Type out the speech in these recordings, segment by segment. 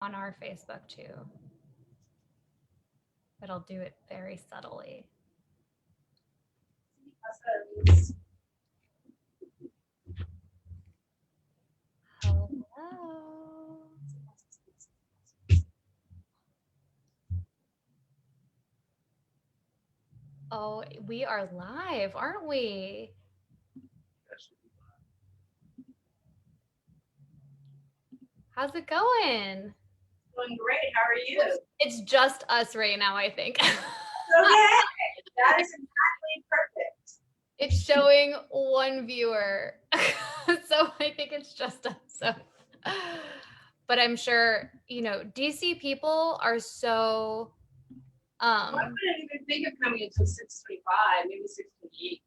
on our Facebook too. But I'll do it very subtly. Hello. Oh, we are live, aren't we? How's it going? Doing great. How are you? It's just us right now, I think. Okay. That is exactly perfect. It's showing one viewer. So I think it's just us. So. But I'm sure, you know, DC people are so I wouldn't even think of coming until 6:25, maybe 6:28. I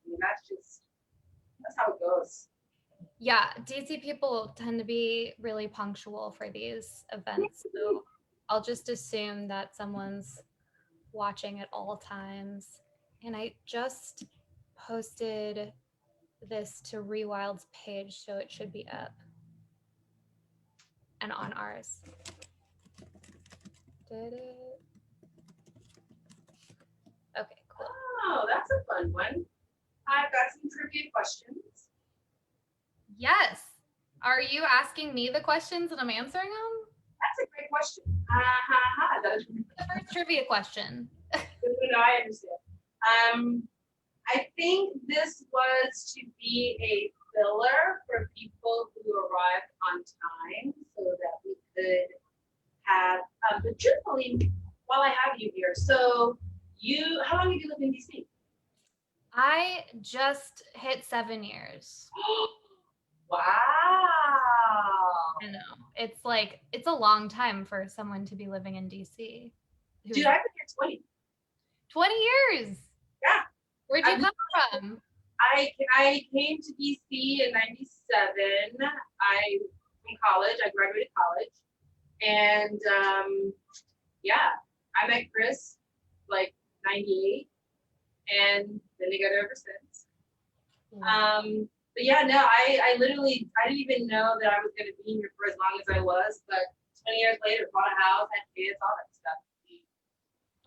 mean, that's how it goes. Yeah, DC people tend to be really punctual for these events. So I'll just assume that someone's watching at all times. And I just posted this to REWILD's page, so it should be up and on ours. Did it? Okay, cool. Oh, that's a fun one. I've got some trivia questions. Yes. Are you asking me the questions and I'm answering them? That's a great question. That is the first trivia question. No, I understand. I think this was to be a filler for people who arrived on time so that we could have, but truthfully, while I have you here, so how long have you lived in DC? I just hit 7 years. Wow. I know. It's a long time for someone to be living in DC. Dude, I've been here 20. 20 years? Yeah. Where'd you come from? I came to DC in 97. From college. I graduated college. And yeah, I met Chris like 98 and been together ever since. But yeah, no, I literally, I didn't even know that I was going to be here for as long as I was, but 20 years later, bought a house, had kids, all that stuff.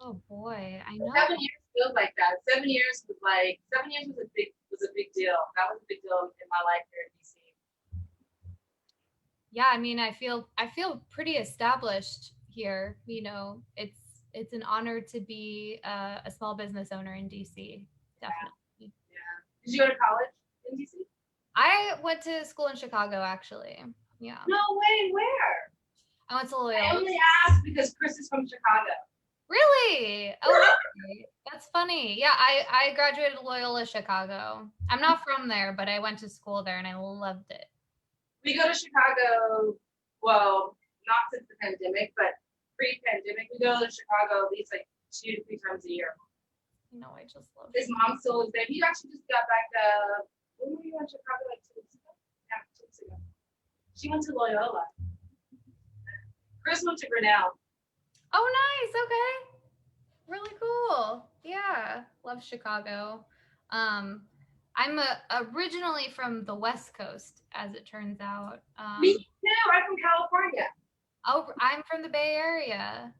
Oh boy, I know. 7 years feels like that. 7 years was a big deal. That was a big deal in my life here in DC. Yeah, I mean, I feel pretty established here. You know, it's an honor to be a small business owner in DC. Definitely. Yeah. Did you go to college in DC? I went to school in Chicago, actually. Yeah. No way. Where? I went to Loyola. I only asked because Chris is from Chicago. Really? Oh, really? That's funny. Yeah, I graduated Loyola Chicago. I'm not from there, but I went to school there and I loved it. We go to Chicago, well, not since the pandemic, but pre-pandemic, we go to Chicago at least like 2 to 3 times a year. No, I just love it. His mom still lives there. He actually just got back, when were you in Chicago, like 2 weeks ago? Yeah, 2 weeks ago. She went to Loyola. Chris went to Grinnell. Oh, nice. Okay. Really cool. Yeah. Love Chicago. I'm originally from the West Coast, as it turns out. Me too. I'm from California. Oh, I'm from the Bay Area.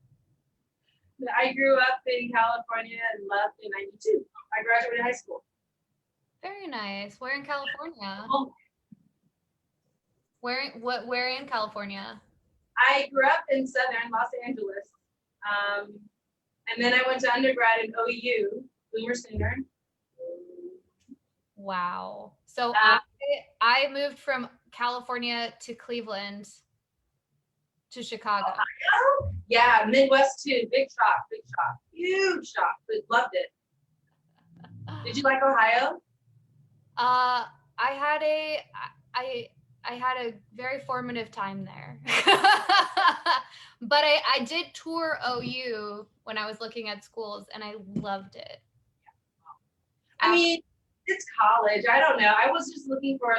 I grew up in California and left in 92. I graduated high school. Very nice. Where in California? Oh. Where in California? I grew up in southern Los Angeles. And then I went to undergrad in OU, Boomer Sooner. Wow. So I moved from California to Cleveland to Chicago. Ohio? Yeah, Midwest too. Big shock. Huge shock, but loved it. Did you like Ohio? I had a very formative time there. But I did tour OU when I was looking at schools and I loved it. I mean, it's college. I don't know. I was just looking for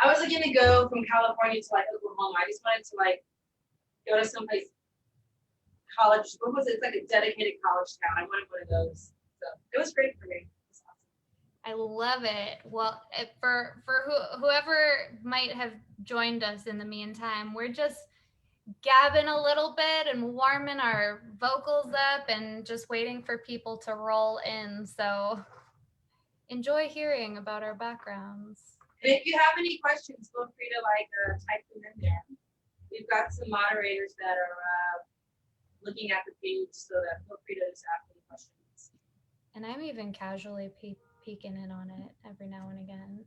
I was going to go from California to like Oklahoma. I just wanted to like go to someplace college. What was it? It's like a dedicated college town. I wanted one of those. So it was great for me. I love it. Well, whoever might have joined us in the meantime, we're just gabbing a little bit and warming our vocals up and just waiting for people to roll in. So enjoy hearing about our backgrounds. And if you have any questions, feel free to type them in there. We've got some moderators that are looking at the page, so that feel free to just ask any questions. And I'm even casually peeking in on it every now and again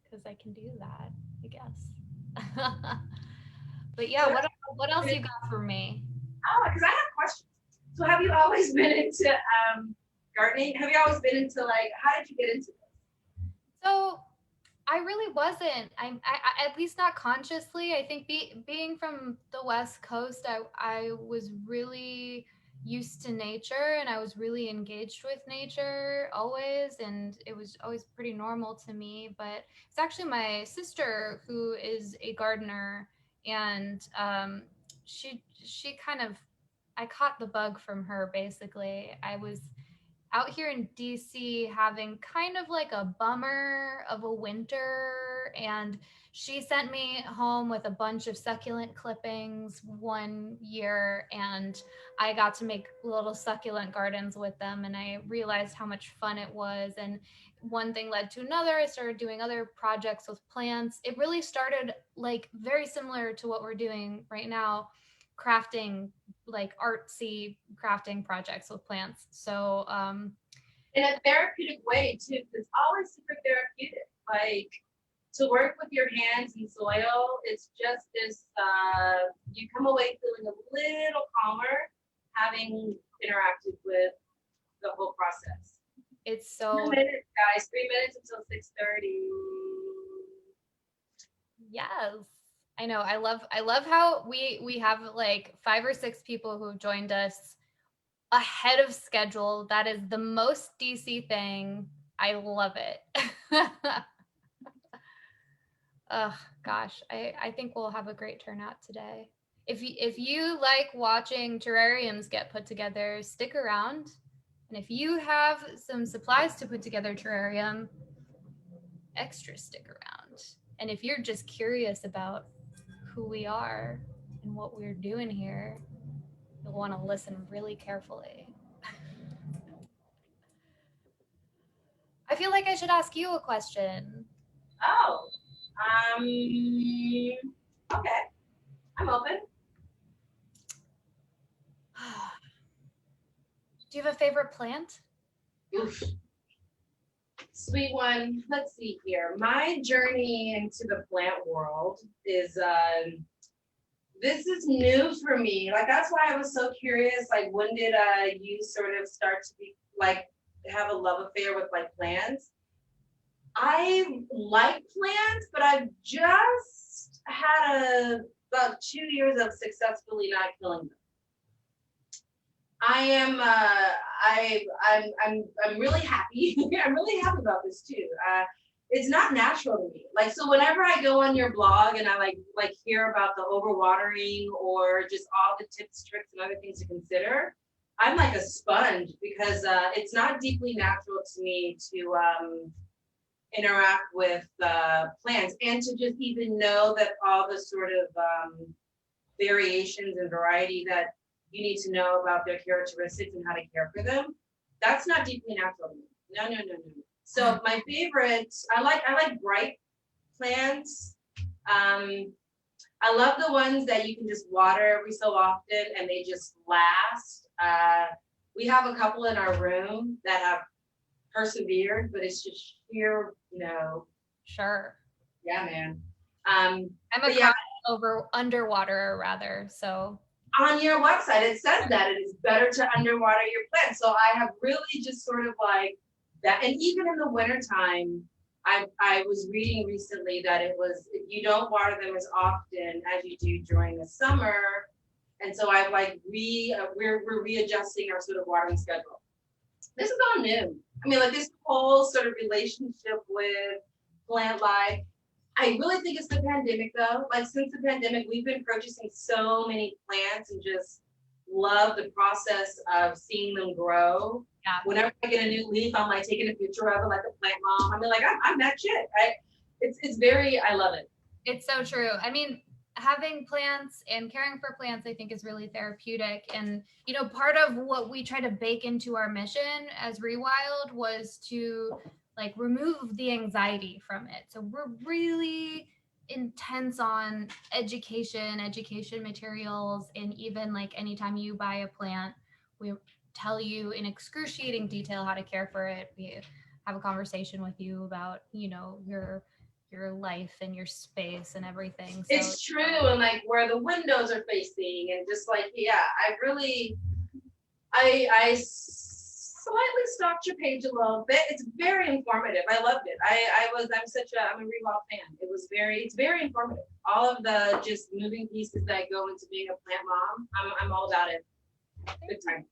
because I can do that, I guess. But yeah, what else you got for me? Oh, because I have questions. So have you always been into gardening? Have you always been into how did you get into this? So I really wasn't. I at least not consciously. I think being from the West Coast, I was really used to nature and I was really engaged with nature always, and it was always pretty normal to me. But it's actually my sister who is a gardener, and she kind of, I caught the bug from her basically. I was out here in DC having kind of like a bummer of a winter, and she sent me home with a bunch of succulent clippings one year, and I got to make little succulent gardens with them, and I realized how much fun it was. And one thing led to another. I started doing other projects with plants. It really started like very similar to what we're doing right now, crafting, like artsy crafting projects with plants. So in a therapeutic way too, because it's always super therapeutic. Like to work with your hands in soil, it's just this. You come away feeling a little calmer, having interacted with the whole process. It's so 3 minutes, guys. 3 minutes until 6:30. Yes. I know. I love how we have like 5 or 6 people who joined us ahead of schedule. That is the most DC thing. I love it. Oh gosh, I think we'll have a great turnout today. If you like watching terrariums get put together, stick around. And if you have some supplies to put together terrarium, extra stick around. And if you're just curious about who we are and what we're doing here, you'll want to listen really carefully. I feel like I should ask you a question. Oh, okay. I'm open. Do you have a favorite plant? Oof. Sweet one. Let's see here. My journey into the plant world is this is new for me. Like that's why I was so curious. Like when did you sort of start to be like have a love affair with like plants? I like plants, but I've just had about 2 years of successfully not killing them. I am I'm really happy. I'm really happy about this too. It's not natural to me. Like so whenever I go on your blog and I like hear about the overwatering or just all the tips, tricks, and other things to consider, I'm like a sponge because it's not deeply natural to me to interact with plants and to just even know that all the sort of variations and variety that you need to know about their characteristics and how to care for them. That's not deeply natural to me. No. So my favorites, I like bright plants. I love the ones that you can just water every so often and they just last. We have a couple in our room that have persevered, but it's just sheer, Sure. Yeah, man. I'm a underwater rather, so. On your website, it says that it is better to underwater your plants. So I have really just sort of like that. And even in the wintertime, I was reading recently that it was, you don't water them as often as you do during the summer. And so I've like, we're readjusting our sort of watering schedule. This is all new. I mean, like this whole sort of relationship with plant life. I really think it's the pandemic though. Like since the pandemic, we've been purchasing so many plants and just love the process of seeing them grow. Yeah. Whenever I get a new leaf, I'm like taking a picture of it like a plant mom. I mean, like I'm that shit. It's very, I love it. It's so true. I mean, having plants and caring for plants, I think, is really therapeutic. And, you know, part of what we try to bake into our mission as REWILD was to like remove the anxiety from it. So we're really intense on education materials, and even like anytime you buy a plant, we tell you in excruciating detail how to care for it. We have a conversation with you about, you know, your life and your space and everything. So it's true, and like where the windows are facing, and just like, yeah, I slightly stalked your page a little bit. It's very informative. I loved it. I'm a REWILD fan. It's very informative. All of the just moving pieces that go into being a plant mom, I'm all about it. Good time.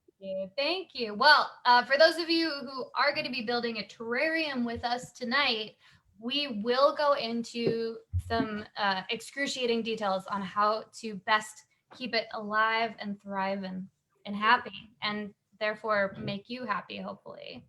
Thank you. Well, for those of you who are going to be building a terrarium with us tonight, we will go into some excruciating details on how to best keep it alive and thrive and happy, and therefore make you happy, hopefully.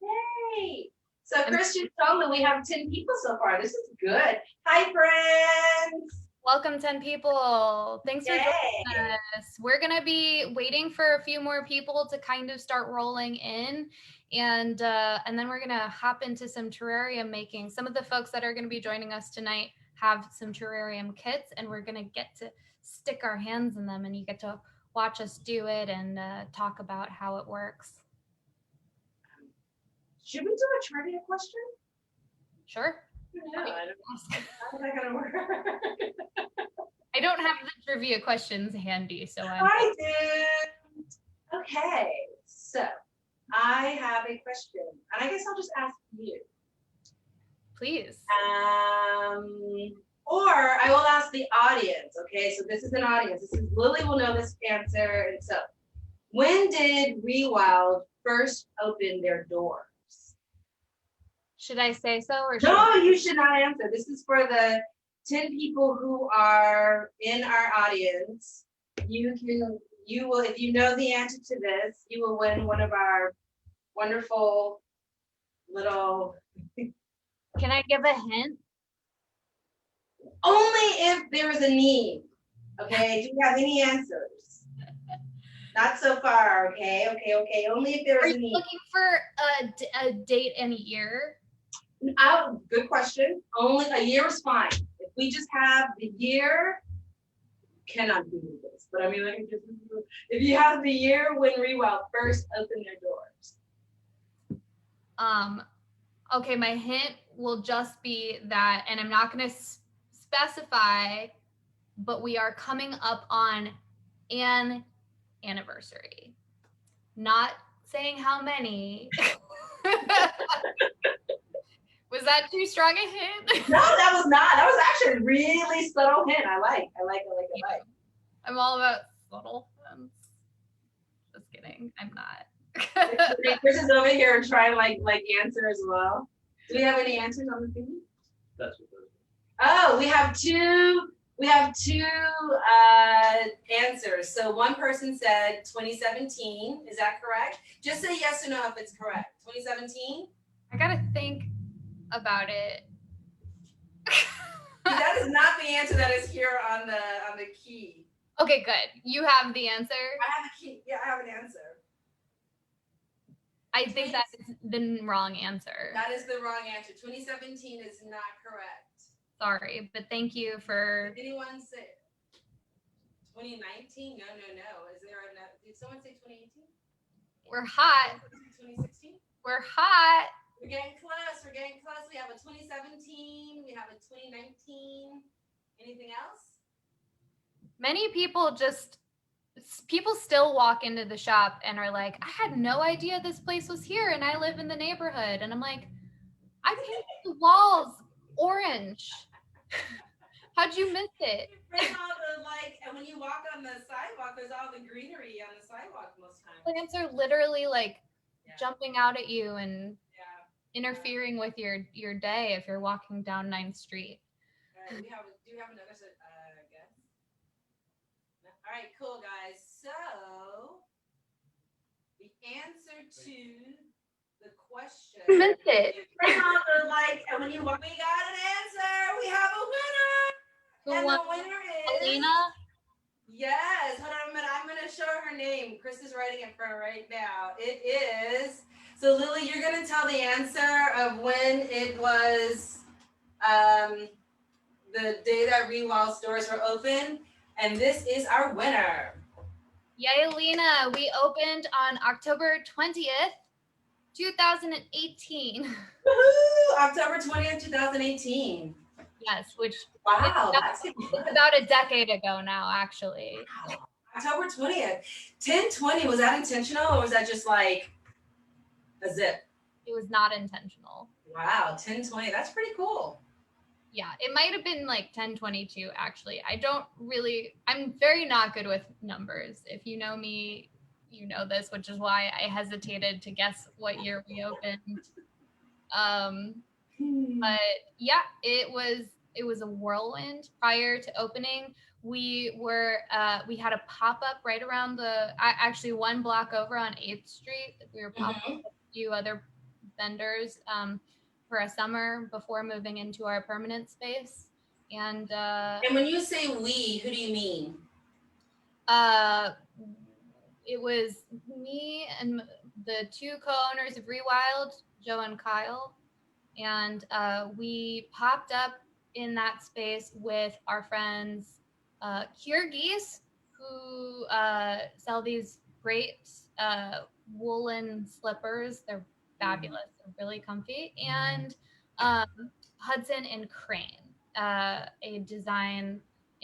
Yay! So Christian told me we have 10 people so far. This is good. Hi, friends. Welcome, 10 people. Thanks for joining us. We're going to be waiting for a few more people to kind of start rolling in, and then we're going to hop into some terrarium making. Some of the folks that are going to be joining us tonight have some terrarium kits, and we're going to get to stick our hands in them, and you get to watch us do it and talk about how it works. Should we do a trivia question? Sure. No, I don't. How's that gonna work? I don't have the trivia questions handy, so I do. Okay, so I have a question, and I guess I'll just ask you. Please. Or I will ask the audience. Okay, so this is an audience. Lily will know this answer, and so when did REWILD first open their doors? Should I say so, or no? You should not answer. This is for the 10 people who are in our audience. You will, if you know the answer to this, you will win one of our wonderful little. Can I give a hint? Only if there is a need. Okay. Do you have any answers? Not so far. Okay. Only if there is a need. Are you looking for a date and a year? Oh, good question. Only a year is fine. If we just have the year, cannot do this. But I mean, like, if you have the year when REWILD first opened their doors. Okay, my hint will just be that, and I'm not going to specify, but we are coming up on an anniversary. Not saying how many. Was that too strong a hint? No, that was not. That was actually a really subtle hint. I like. I'm all about subtle hints. Just kidding. I'm not. Chris is over here trying like answer as well. Do we have any answers on the thing? That's what those are. Oh, we have two answers. So one person said 2017. Is that correct? Just say yes or no if it's correct. 2017? I gotta think about it. That is not the answer that is here on the key. Okay, good. You have the answer? I have a key. Yeah, I have an answer. I think that is the wrong answer. That is the wrong answer. 2017 is not correct. Sorry, but thank you for. Did anyone say 2019? No. Did someone say 2018? We're hot. 2016? We're hot. We're getting close. We have a 2017. We have a 2019. Anything else? Many people still walk into the shop and are like, I had no idea this place was here and I live in the neighborhood. And I'm like, I painted the walls orange. How'd you miss it? And when you walk on the sidewalk, there's all the greenery on the sidewalk most times. Plants are literally like jumping out at you and interfering with your day if you're walking down 9th Street. Do you have another guess? All right, cool, guys. So answer to the question. Missed it. Like, and when you we got an answer, we have a winner. Who And won? the winner is Alina? Yes. Hold on a minute. I'm gonna show her name. Chris is writing it for her right now. It is. So Lily, you're gonna tell the answer of when it was the day that REWILD stores were open. And this is our winner. Yay, Alina. We opened on October 20th, 2018. Woohoo! October 20th, 2018. Yes, which Wow, it's about a decade ago now, actually. Wow. October 20th. 10/20, was that intentional or was that just like a zip? It was not intentional. Wow, 10/20. That's pretty cool. Yeah, it might have been like 10/22 actually. I'm very not good with numbers. If you know me, you know this, which is why I hesitated to guess what year we opened. But yeah, it was a whirlwind. Prior to opening, we had a pop-up right around actually one block over on 8th Street. We were popping up a few other vendors for a summer before moving into our permanent space. And when you say we, who do you mean? It was me and the two co-owners of REWILD, Joe and Kyle. And we popped up in that space with our friends Kyrgyz, who sell these great woolen slippers. They're fabulous. They're really comfy. And Hudson and Crane, a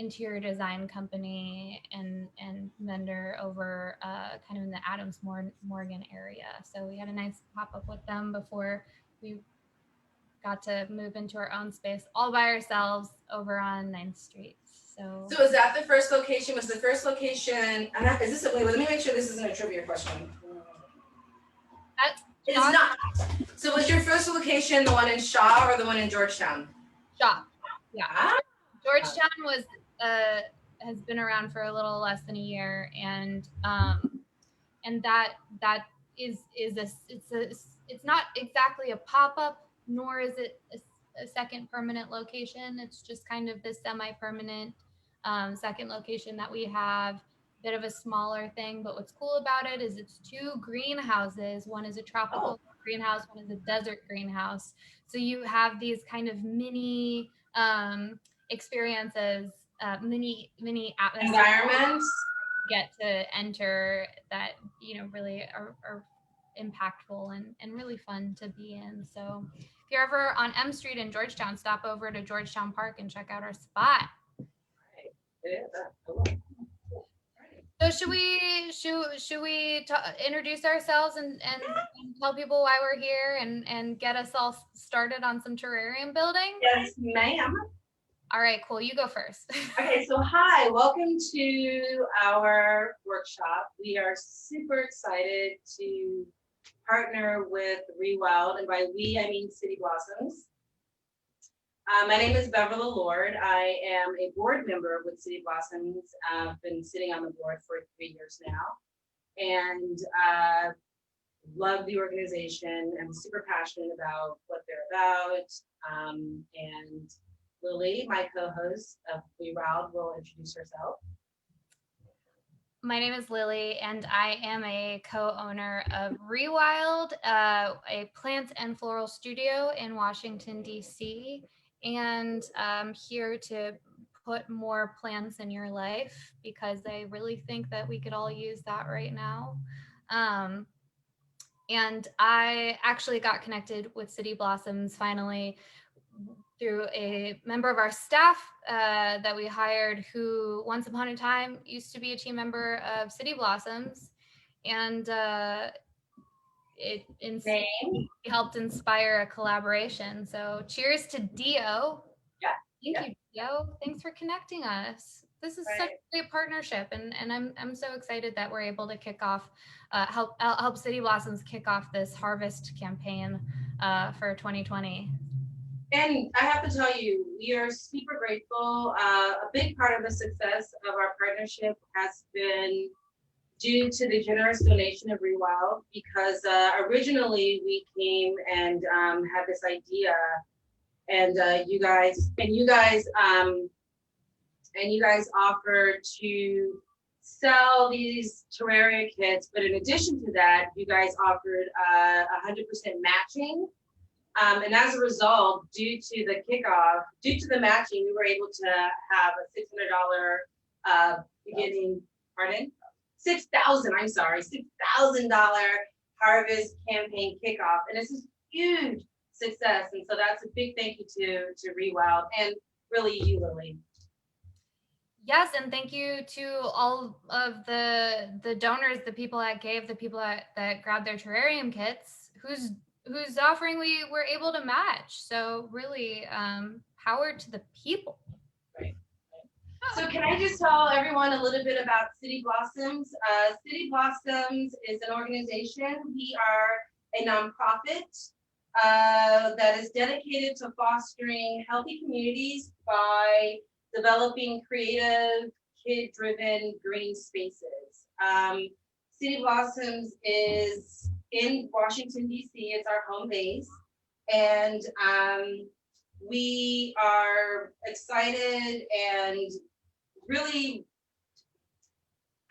interior design company and vendor over kind of in the Adams Morgan area. So we had a nice pop up with them before we got to move into our own space all by ourselves over on 9th Street. So is that the first location? Was the first location, wait, let me make sure this isn't a trivia question. It's not. So was your first location the one in Shaw or the one in Georgetown? Shaw. Yeah. Georgetown has been around for a little less than a year, and that is it's not exactly a pop-up, nor is it a second permanent location. It's just kind of this semi-permanent second location that we have. Bit of a smaller thing, but what's cool about it is it's two greenhouses. One is a tropical greenhouse, one is a desert greenhouse. So you have these kind of mini experiences, mini environments get to enter that really are impactful and really fun to be in. So if you're ever on M Street in Georgetown, stop over to Georgetown Park and check out our spot. So should we introduce ourselves and tell people why we're here and get us all started on some terrarium building? Yes, ma'am. All right, cool. You go first. Okay, so hi, welcome to our workshop. We are super excited to partner with REWILD, and by we, I mean City Blossoms. My name is Beverlié Lord. I am a board member with City Blossoms. I've been sitting on the board for 3 years now, and love the organization. I'm super passionate about what they're about, and Lily, my co-host of REWILD, will introduce herself. My name is Lily, and I am a co-owner of REWILD, a plant and floral studio in Washington, D.C., and I'm here to put more plants in your life because I really think that we could all use that right now. And I actually got connected with City Blossoms finally through a member of our staff that we hired who once upon a time used to be a team member of City Blossoms, and it helped inspire a collaboration. So cheers to Dio. Thank you, Dio. Thanks for connecting us. This is such a great partnership, and I'm so excited that we're able to kick off, help City Blossoms kick off this harvest campaign for 2020. And I have to tell you, we are super grateful. A big part of the success of our partnership has been due to the generous donation of REWILD, because originally we came and had this idea, and you guys offered to sell these terraria kits, but in addition to that, you guys offered 100% matching. And as a result, due to the matching, we were able to have a $600 beginning, pardon? $6,000 harvest campaign kickoff. And it's a huge success. And so that's a big thank you to REWILD and really you, Lily. Yes, and thank you to all of the donors, the people that gave, the people that grabbed their terrarium kits, whose offering we were able to match. So really, power to the people. Right. So can I just tell everyone a little bit about City Blossoms? City Blossoms is an organization. We are a nonprofit that is dedicated to fostering healthy communities by developing creative, kid-driven green spaces. City Blossoms is in Washington, D.C. It's our home base. And we are excited and really,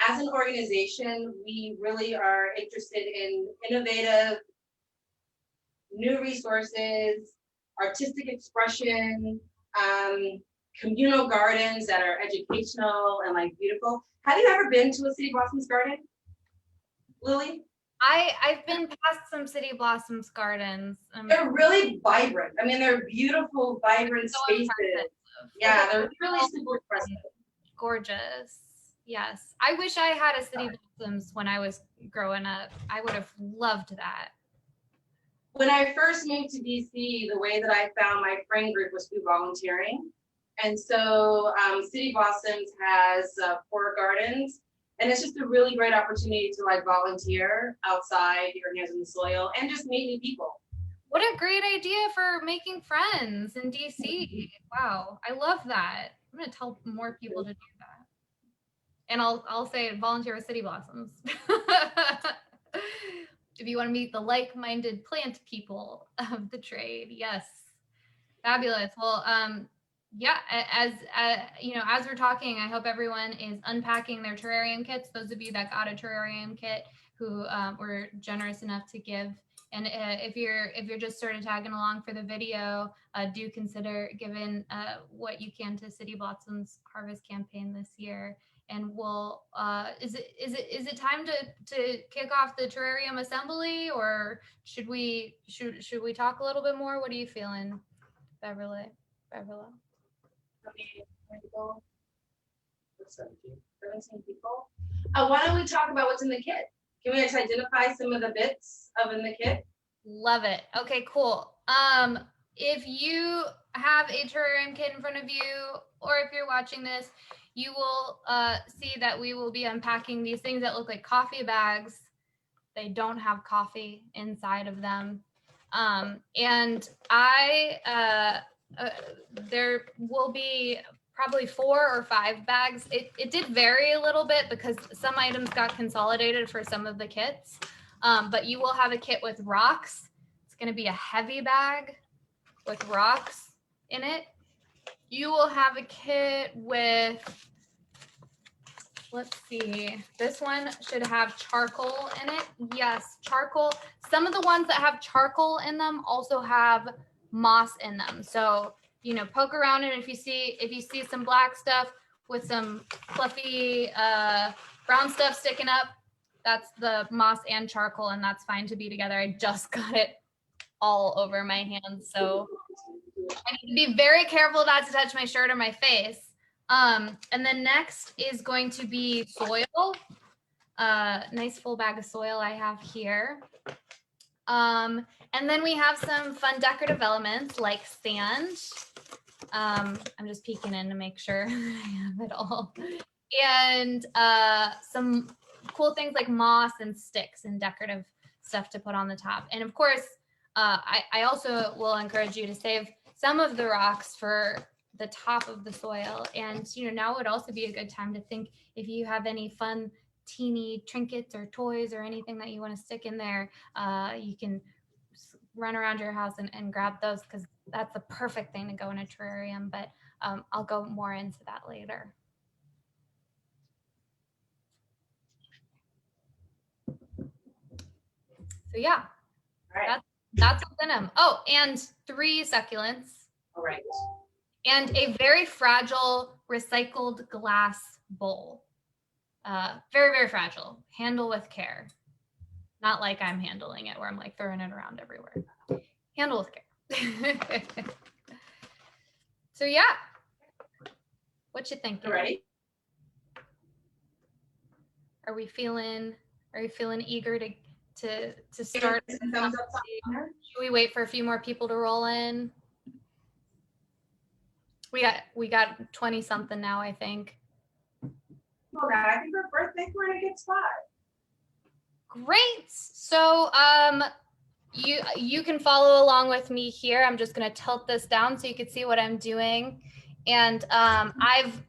as an organization, we really are interested in innovative, new resources, artistic expression, communal gardens that are educational and like beautiful. Have you ever been to a City Blossoms garden, Lily? I've been past some City Blossoms gardens. They're really vibrant. I mean, they're beautiful, vibrant spaces. Yeah, they're really super impressive. Gorgeous. Yes. I wish I had a City Blossoms when I was growing up. I would have loved that. When I first moved to DC, the way that I found my friend group was through volunteering. And so City Blossoms has 4 gardens, and it's just a really great opportunity to like volunteer outside, your hands in the soil, and just meet new people. What a great idea for making friends in DC. Wow, I love that. I'm gonna tell more people to do that. And I'll say volunteer with City Blossoms. If you want to meet the like-minded plant people of the trade, yes. Fabulous. Well, yeah, as you know, as we're talking, I hope everyone is unpacking their terrarium kits. Those of you that got a terrarium kit who were generous enough to give. And if you're just sort of tagging along for the video, do consider giving what you can to City Blossoms Harvest Campaign this year. And we'll is it time to kick off the terrarium assembly, or should we talk a little bit more? What are you feeling, Beverlié? What's 17 people. Why don't we talk about what's in the kit? Can we actually identify some of the bits in the kit? Love it. Okay, cool. If you have a terrarium kit in front of you, or if you're watching this, you will see that we will be unpacking these things that look like coffee bags. They don't have coffee inside of them. And there will be probably 4 or 5 bags. It did vary a little bit because some items got consolidated for some of the kits. But you will have a kit with rocks. It's going to be a heavy bag with rocks in it. You will have a kit with, let's see, this one should have charcoal in it. Yes, charcoal. Some of the ones that have charcoal in them also have moss in them. So, you know, poke around it. If you see some black stuff with some fluffy brown stuff sticking up, that's the moss and charcoal, and that's fine to be together. I just got it all over my hands, so I need to be very careful not to touch my shirt or my face. And then next is going to be soil. Nice full bag of soil I have here. And then we have some fun decorative elements like sand. I'm just peeking in to make sure I have it all. And some cool things like moss and sticks and decorative stuff to put on the top. And of course, I also will encourage you to save some of the rocks for the top of the soil. And, you know, now would also be a good time to think if you have any fun teeny trinkets or toys or anything that you want to stick in there, you can run around your house and grab those, because that's the perfect thing to go in a terrarium. But I'll go more into that later. So yeah, All right. that's what's in them. Oh, and 3 succulents. All right. And a very fragile recycled glass bowl. Very, very fragile. Handle with care. Not like I'm handling it where I'm like throwing it around everywhere. Handle with care. So yeah. What you think? You ready? Are we feeling eager to start? Thumbs up. Should we wait for a few more people to roll in? We got 20 something now, I think. Well, I think we're in a good spot. Great. So you can follow along with me here. I'm just going to tilt this down so you can see what I'm doing. And I've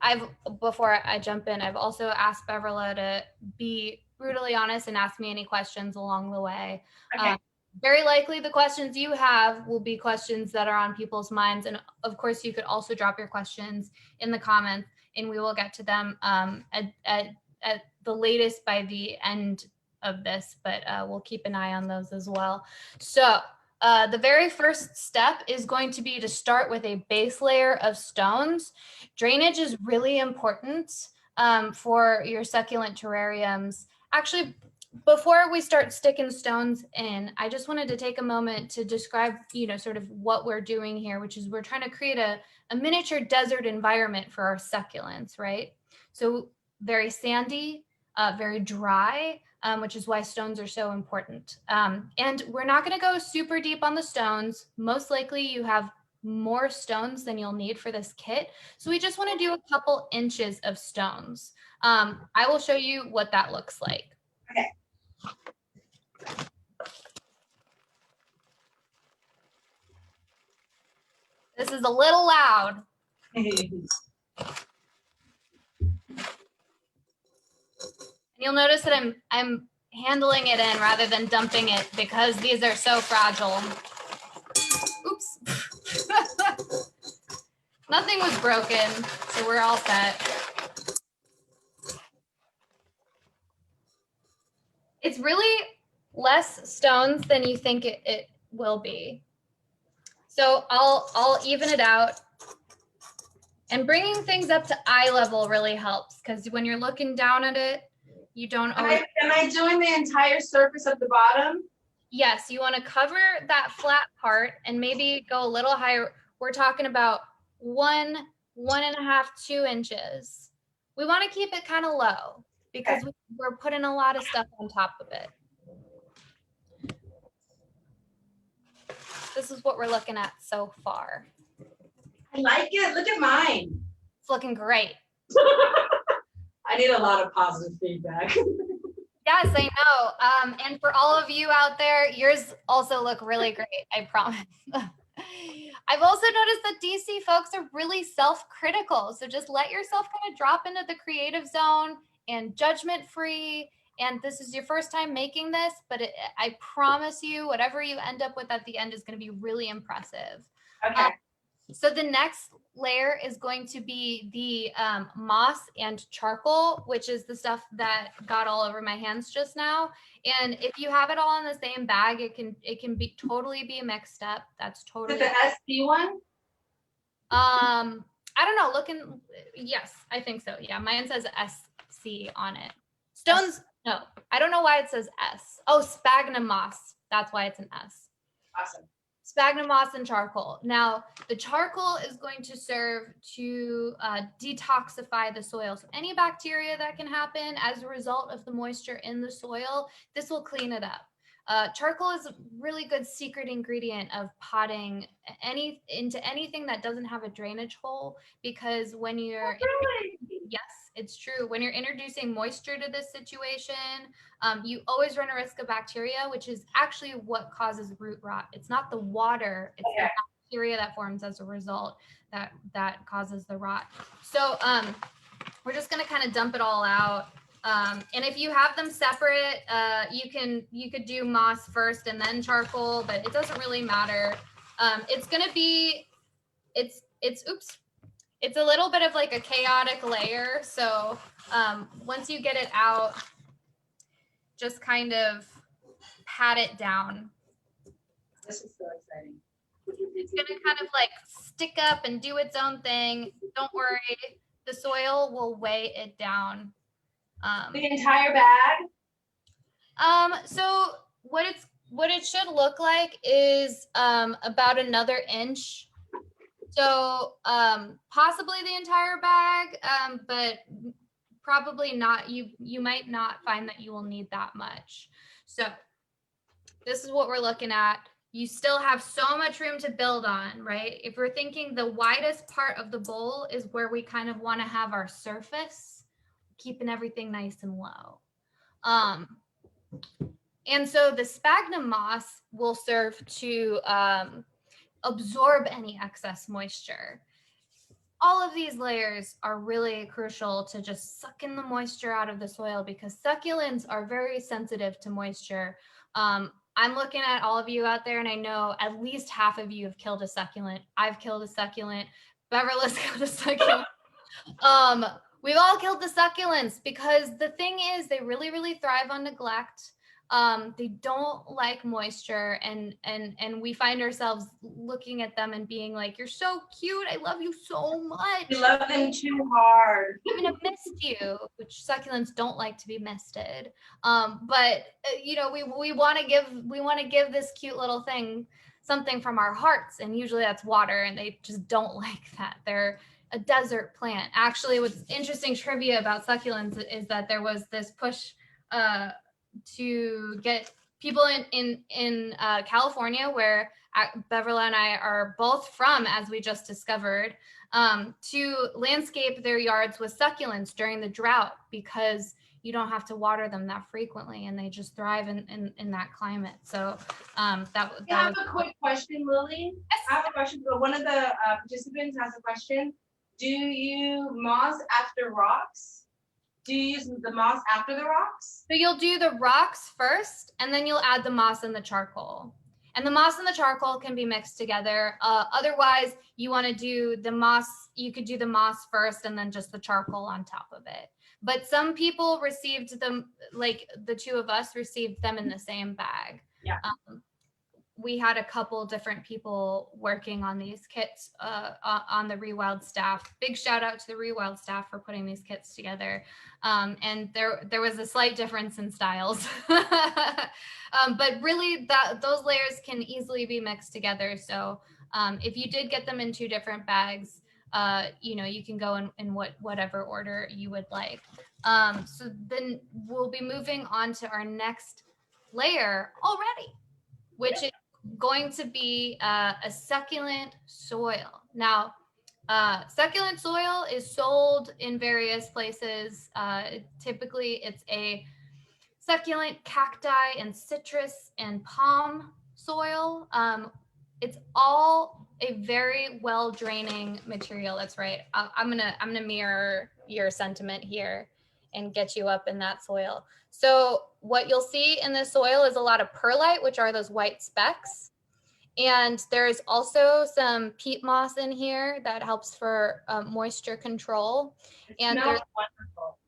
before I jump in, I've also asked Beverlié to be brutally honest and ask me any questions along the way. Okay. Very likely the questions you have will be questions that are on people's minds. And of course, you could also drop your questions in the comments and we will get to them at the latest by the end of this, but we'll keep an eye on those as well. So the very first step is going to be to start with a base layer of stones. Drainage is really important for your succulent terrariums. Actually, before we start sticking stones in, I just wanted to take a moment to describe, sort of what we're doing here, which is we're trying to create a miniature desert environment for our succulents, right? So very sandy, very dry, which is why stones are so important. And we're not going to go super deep on the stones. Most likely you have more stones than you'll need for this kit. So we just want to do a couple inches of stones. I will show you what that looks like. Okay. This is a little loud. And you'll notice that I'm handling it in rather than dumping it because these are so fragile. Oops. Nothing was broken, so we're all set. It's really less stones than you think it will be. So I'll even it out. And bringing things up to eye level really helps because when you're looking down at it, you don't always... Am I doing the entire surface of the bottom? Yes, you want to cover that flat part and maybe go a little higher. We're talking about 1.5, 2 inches. We want to keep it kind of low because we're putting a lot of stuff on top of it. This is what we're looking at so far. I like it. Look at mine. It's looking great. I need a lot of positive feedback. Yes, I know. And for all of you out there, yours also look really great, I promise. I've also noticed that DC folks are really self-critical. So just let yourself kind of drop into the creative zone and judgment-free. And this is your first time making this, but I promise you, whatever you end up with at the end is going to be really impressive. Okay. So the next layer is going to be the moss and charcoal, which is the stuff that got all over my hands just now. And if you have it all in the same bag, it can be totally be mixed up. That's totally. Is it the SC one? I don't know. Yes, I think so. Yeah, mine says SC on it. Stones. No, I don't know why it says S. Oh, sphagnum moss. That's why it's an S. Awesome. Sphagnum moss and charcoal. Now, the charcoal is going to serve to detoxify the soil. So any bacteria that can happen as a result of the moisture in the soil, this will clean it up. Charcoal is a really good secret ingredient of potting into anything that doesn't have a drainage hole, because when you're yes, it's true. When you're introducing moisture to this situation, you always run a risk of bacteria, which is actually what causes root rot. It's not the water, it's the bacteria that forms as a result that causes the rot. So we're just gonna kind of dump it all out. And if you have them separate, you could do moss first and then charcoal, but it doesn't really matter. It's gonna be, it's a little bit of like a chaotic layer. So once you get it out, just kind of pat it down. This is so exciting. It's gonna kind of like stick up and do its own thing. Don't worry, the soil will weigh it down. The entire bag? So what it should look like is about another inch. So possibly the entire bag, but probably not. You might not find that you will need that much. So this is what we're looking at. You still have so much room to build on, right? If we're thinking the widest part of the bowl is where we kind of want to have our surface, keeping everything nice and low. And so the sphagnum moss will serve to absorb any excess moisture. All of these layers are really crucial to just suck in the moisture out of the soil because succulents are very sensitive to moisture. I'm looking at all of you out there and I know at least half of you have killed a succulent. I've killed a succulent. Beverly's killed a succulent. We've all killed the succulents because the thing is they really, really thrive on neglect. They don't like moisture and we find ourselves looking at them and being like, you're so cute. I love you so much. We love them too hard. Even have missed you, which succulents don't like to be misted. But you know, we want to give this cute little thing something from our hearts. And usually that's water and they just don't like that. They're a desert plant. Actually, what's interesting trivia about succulents is that there was this push to get people in California, where Beverly and I are both from, as we just discovered, to landscape their yards with succulents during the drought because you don't have to water them that frequently and they just thrive in that climate. So I have a quick question, Lily. Yes. I have a question. So one of the participants has a question. Do you moss after rocks? Do you use the moss after the rocks? So you'll do the rocks first, and then you'll add the moss and the charcoal. And the moss and the charcoal can be mixed together. Otherwise, you want to do the moss, you could do the moss first and then just the charcoal on top of it. But some people received them, like the two of us received them in the same bag. Yeah. We had a couple different people working on these kits on the REWILD staff. Big shout out to the REWILD staff for putting these kits together. And there was a slight difference in styles. But really those layers can easily be mixed together. So if you did get them in two different bags, you know, you can go in whatever order you would like. So then we'll be moving on to our next layer already, which is going to be a succulent soil. Now, succulent soil is sold in various places. Typically, it's a succulent, cacti, and citrus and palm soil. It's all a very well draining material. That's right. I'm gonna mirror your sentiment here and get you up in that soil. So what you'll see in this soil is a lot of perlite, which are those white specks. And there's also some peat moss in here that helps for moisture control. It smells wonderful.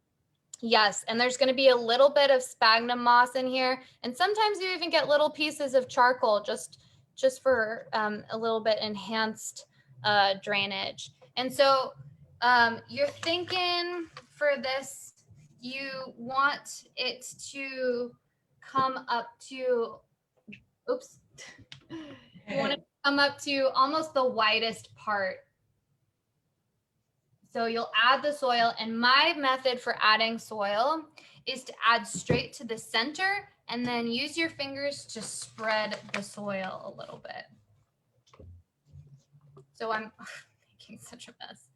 Yes, and there's going to be a little bit of sphagnum moss in here. And sometimes you even get little pieces of charcoal just for a little bit enhanced drainage. And so you're thinking for this, you want it to come up to, oops. You want it to come up to almost the widest part. So you'll add the soil, and my method for adding soil is to add straight to the center and then use your fingers to spread the soil a little bit. So I'm making such a mess.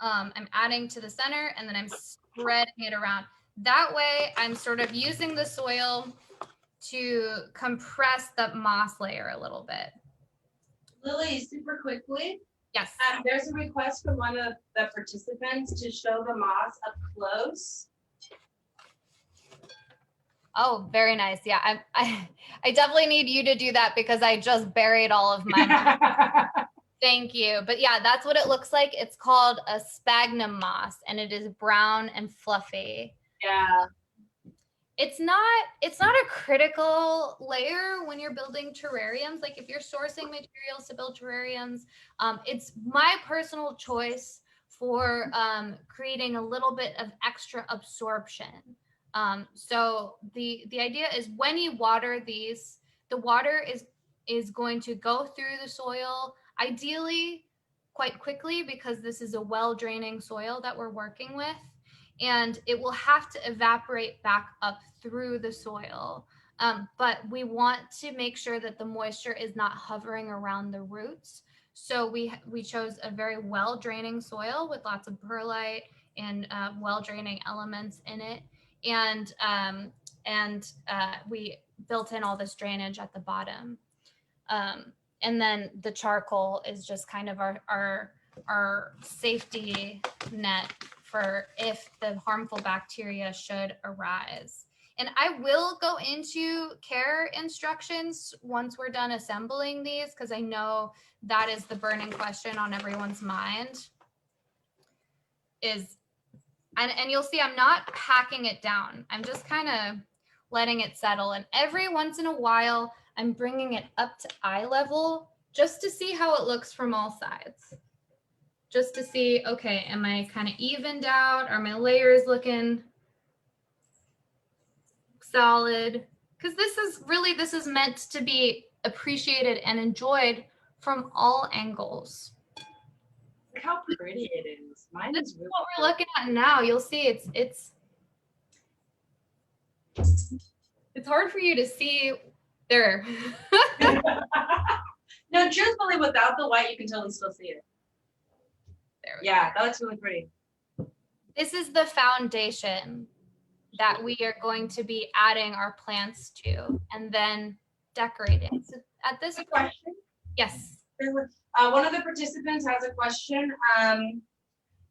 I'm adding to the center and then I'm spreading it around. That way I'm sort of using the soil to compress the moss layer a little bit. Lily, super quickly. Yes. There's a request from one of the participants to show the moss up close. Oh, very nice. Yeah, I definitely need you to do that because I just buried all of my. Thank you. But yeah, that's what it looks like. It's called a sphagnum moss, and it is brown and fluffy. Yeah. It's not a critical layer when you're building terrariums. Like if you're sourcing materials to build terrariums, it's my personal choice for creating a little bit of extra absorption. So the idea is when you water these, the water is going to go through the soil, ideally quite quickly because this is a well draining soil that we're working with, and it will have to evaporate back up through the soil. But we want to make sure that the moisture is not hovering around the roots. So we chose a very well draining soil with lots of perlite and well draining elements in it, and we built in all this drainage at the bottom. And then the charcoal is just kind of our safety net for if the harmful bacteria should arise. And I will go into care instructions once we're done assembling these, because I know that is the burning question on everyone's mind. And you'll see I'm not packing it down. I'm just kind of letting it settle. And every once in a while, I'm bringing it up to eye level just to see how it looks from all sides. Just to see, okay, am I kind of evened out? Are my layers looking solid? Because this is meant to be appreciated and enjoyed from all angles. Look how pretty it is. Mine is really what we're looking at now. You'll see it's hard for you to see there. No, truthfully, without the white, you can totally still see it. Yeah, that looks really pretty. This is the foundation that we are going to be adding our plants to and then decorating. So at this point, question? Yes. One of the participants has a question.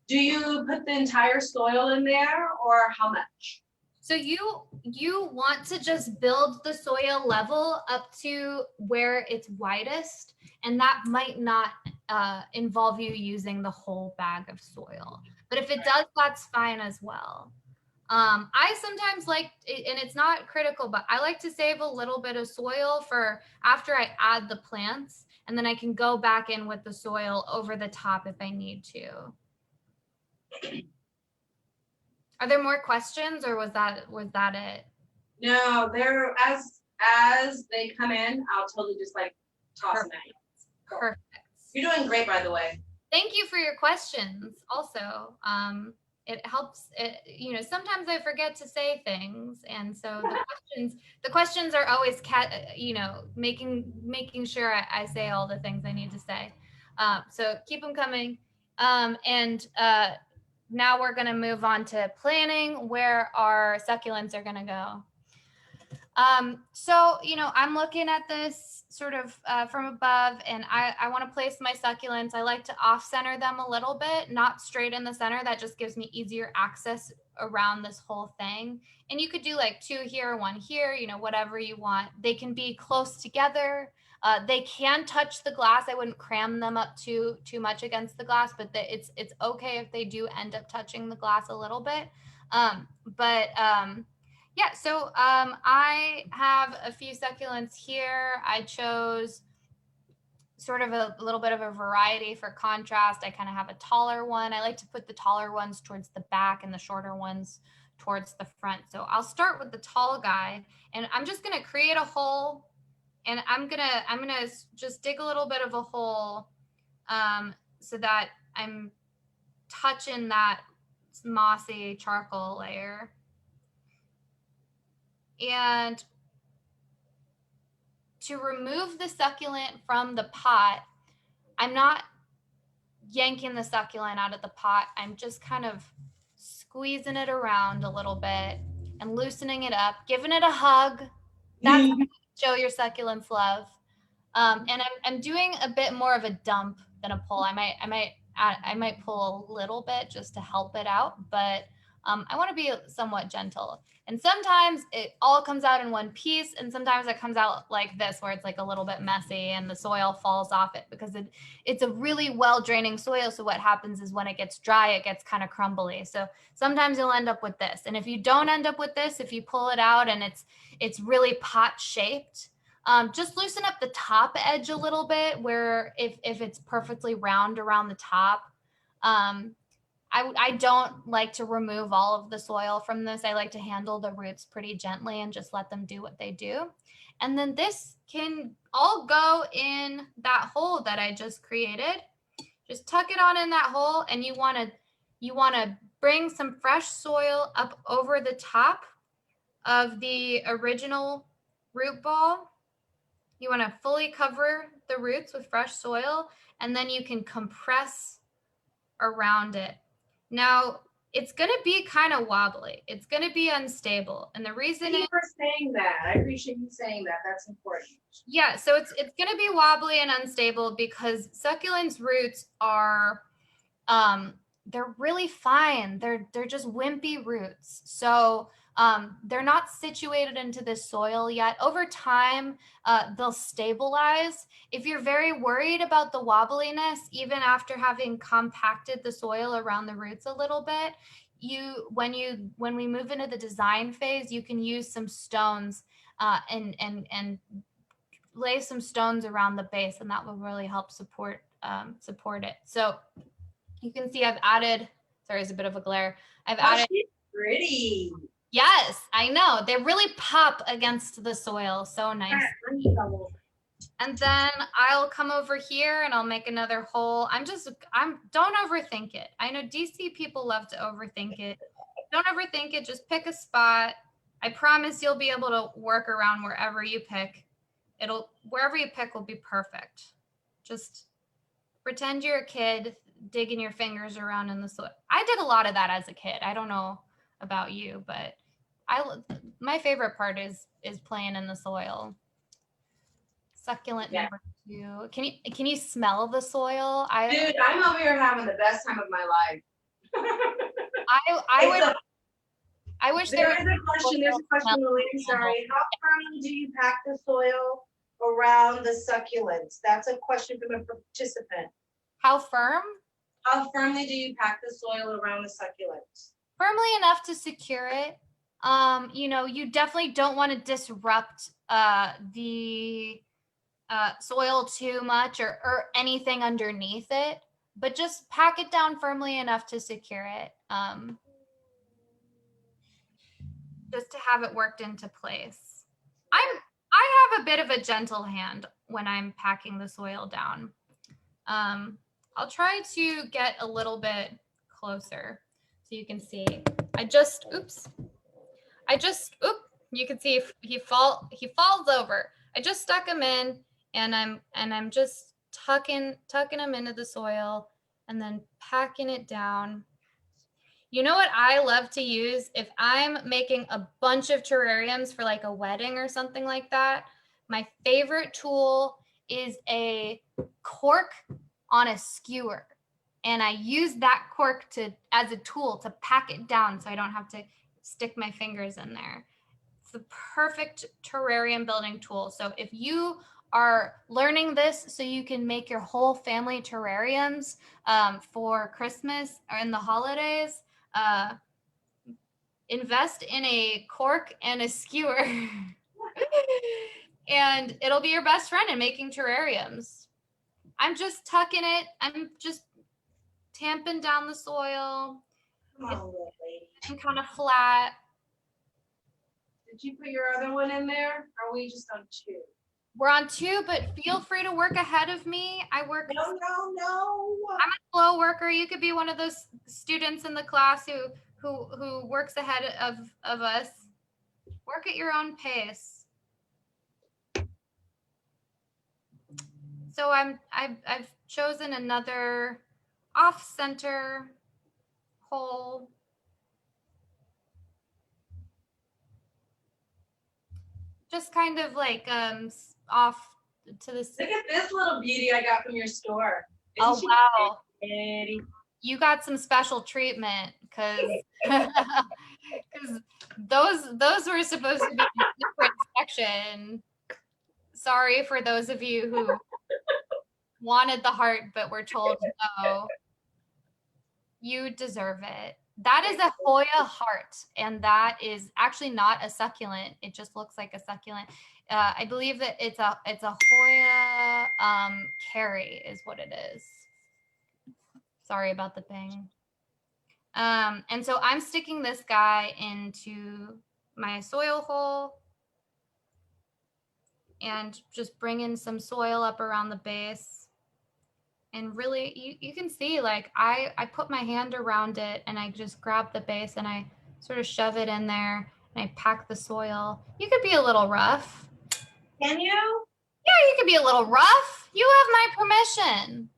Do you put the entire soil in there or how much? So you want to just build the soil level up to where it's widest, and that might not involve you using the whole bag of soil. But if it does, that's fine as well. I sometimes like, and it's not critical, but I like to save a little bit of soil for after I add the plants, and then I can go back in with the soil over the top if I need to. Are there more questions, or was that it? No, they're as they come in, I'll totally just like toss them at you. Perfect. You're doing great, by the way. Thank you for your questions. Also, it helps. Sometimes I forget to say things, and so the questions are always making sure I say all the things I need to say. So keep them coming. Now we're going to move on to planning where our succulents are going to go. So, I'm looking at this sort of from above, and I want to place my succulents. I like to off-center them a little bit, not straight in the center. That just gives me easier access around this whole thing. And you could do like 2 here, 1 here, whatever you want. They can be close together. They can touch the glass. I wouldn't cram them up too much against the glass, but it's okay if they do end up touching the glass a little bit. Yeah, so I have a few succulents here. I chose sort of a little bit of a variety for contrast. I kind of have a taller one. I like to put the taller ones towards the back and the shorter ones towards the front. So I'll start with the tall guy, and I'm just going to create a hole, and I'm going to just dig a little bit of a hole so that I'm touching that mossy charcoal layer. And to remove the succulent from the pot, I'm not yanking the succulent out of the pot. I'm just kind of squeezing it around a little bit and loosening it up, giving it a hug. That's how you show your succulents love. And I'm doing a bit more of a dump than a pull. I might pull a little bit just to help it out, but I want to be somewhat gentle. And sometimes it all comes out in one piece, and sometimes it comes out like this, where it's like a little bit messy and the soil falls off it, because it's a really well draining soil. So what happens is when it gets dry, it gets kind of crumbly. So sometimes you'll end up with this. And if you don't end up with this, if you pull it out and it's really pot shaped, just loosen up the top edge a little bit, where if it's perfectly round around the top. I don't like to remove all of the soil from this. I like to handle the roots pretty gently and just let them do what they do. And then this can all go in that hole that I just created. Just tuck it on in that hole, and you want to bring some fresh soil up over the top of the original root ball. You want to fully cover the roots with fresh soil, and then you can compress around it. Now, it's going to be kind of wobbly. It's going to be unstable. And the reason Thank you for saying that. I appreciate you saying that. That's important. Yeah, so it's going to be wobbly and unstable because succulents roots are they're really fine. They're just wimpy roots. So they're not situated into the soil yet. Over time, they'll stabilize. If you're very worried about the wobbliness, even after having compacted the soil around the roots a little bit, when we move into the design phase, you can use some stones and lay some stones around the base, and that will really help support it. So you can see I've added, sorry, it's a bit of a glare. I've added. She's pretty. Yes, I know. They really pop against the soil. So nice. And then I'll come over here and I'll make another hole. Don't overthink it. I know DC people love to overthink it. Don't overthink it. Just pick a spot. I promise you'll be able to work around wherever you pick. Wherever you pick will be perfect. Just pretend you're a kid digging your fingers around in the soil. I did a lot of that as a kid. I don't know about you, but my favorite part is playing in the soil. Succulent number 2. Can you smell the soil? Dude, I'm over here having the best time of my life. I wish there is a question. There's a question, Lily. Sorry. How firmly do you pack the soil around the succulents? That's a question from a participant. How firm? How firmly do you pack the soil around the succulents? Firmly enough to secure it. You definitely don't want to disrupt the soil too much or anything underneath it, but just pack it down firmly enough to secure it. Just to have it worked into place. I have a bit of a gentle hand when I'm packing the soil down. I'll try to get a little bit closer so you can see. You can see he falls over. I just stuck him in, and I'm just tucking him into the soil and then packing it down. You know what I love to use if I'm making a bunch of terrariums for like a wedding or something like that? My favorite tool is a cork on a skewer. And I use that cork as a tool to pack it down so I don't have to stick my fingers in there. It's the perfect terrarium building tool. So if you are learning this so you can make your whole family terrariums for Christmas or in the holidays, invest in a cork and a skewer and it'll be your best friend in making terrariums. I'm just tucking it. I'm just tamping down the soil. It's kind of flat. Did you put your other one in there? Or are we just on 2? We're on 2, but feel free to work ahead of me. No. I'm a slow worker. You could be one of those students in the class who works ahead of us. Work at your own pace. So I've chosen another off-center hole. Just kind of like off to the. Look at this little beauty I got from your store. Oh wow! Pretty? you got some special treatment because those were supposed to be a different section. Sorry for those of you who wanted the heart but were told no. You deserve it. That is a Hoya heart, and that is actually not a succulent. It just looks like a succulent. I believe that it's a Hoya carry is what it is. Sorry about the ping. And so I'm sticking this guy into my soil hole and just bringing some soil up around the base. And really, you can see, like, I put my hand around it and I just grab the base and I sort of shove it in there and I pack the soil. You could be a little rough. Can you? Yeah, you could be a little rough. You have my permission.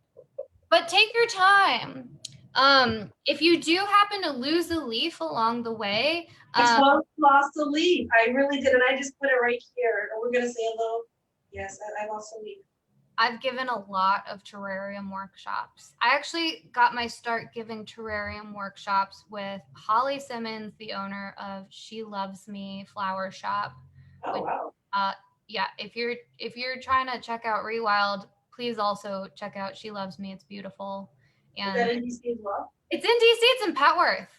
But take your time. If you do happen to lose a leaf along the way, I lost a leaf. I really did, and I just put it right here. We're gonna say a little. Yes, I lost a leaf. I've given a lot of terrarium workshops. I actually got my start giving terrarium workshops with Holly Simmons, the owner of She Loves Me Flower Shop. Oh, wow. Yeah, if you're trying to check out REWILD, please also check out She Loves Me. It's beautiful. And is that in DC as well? It's in DC. It's in Petworth.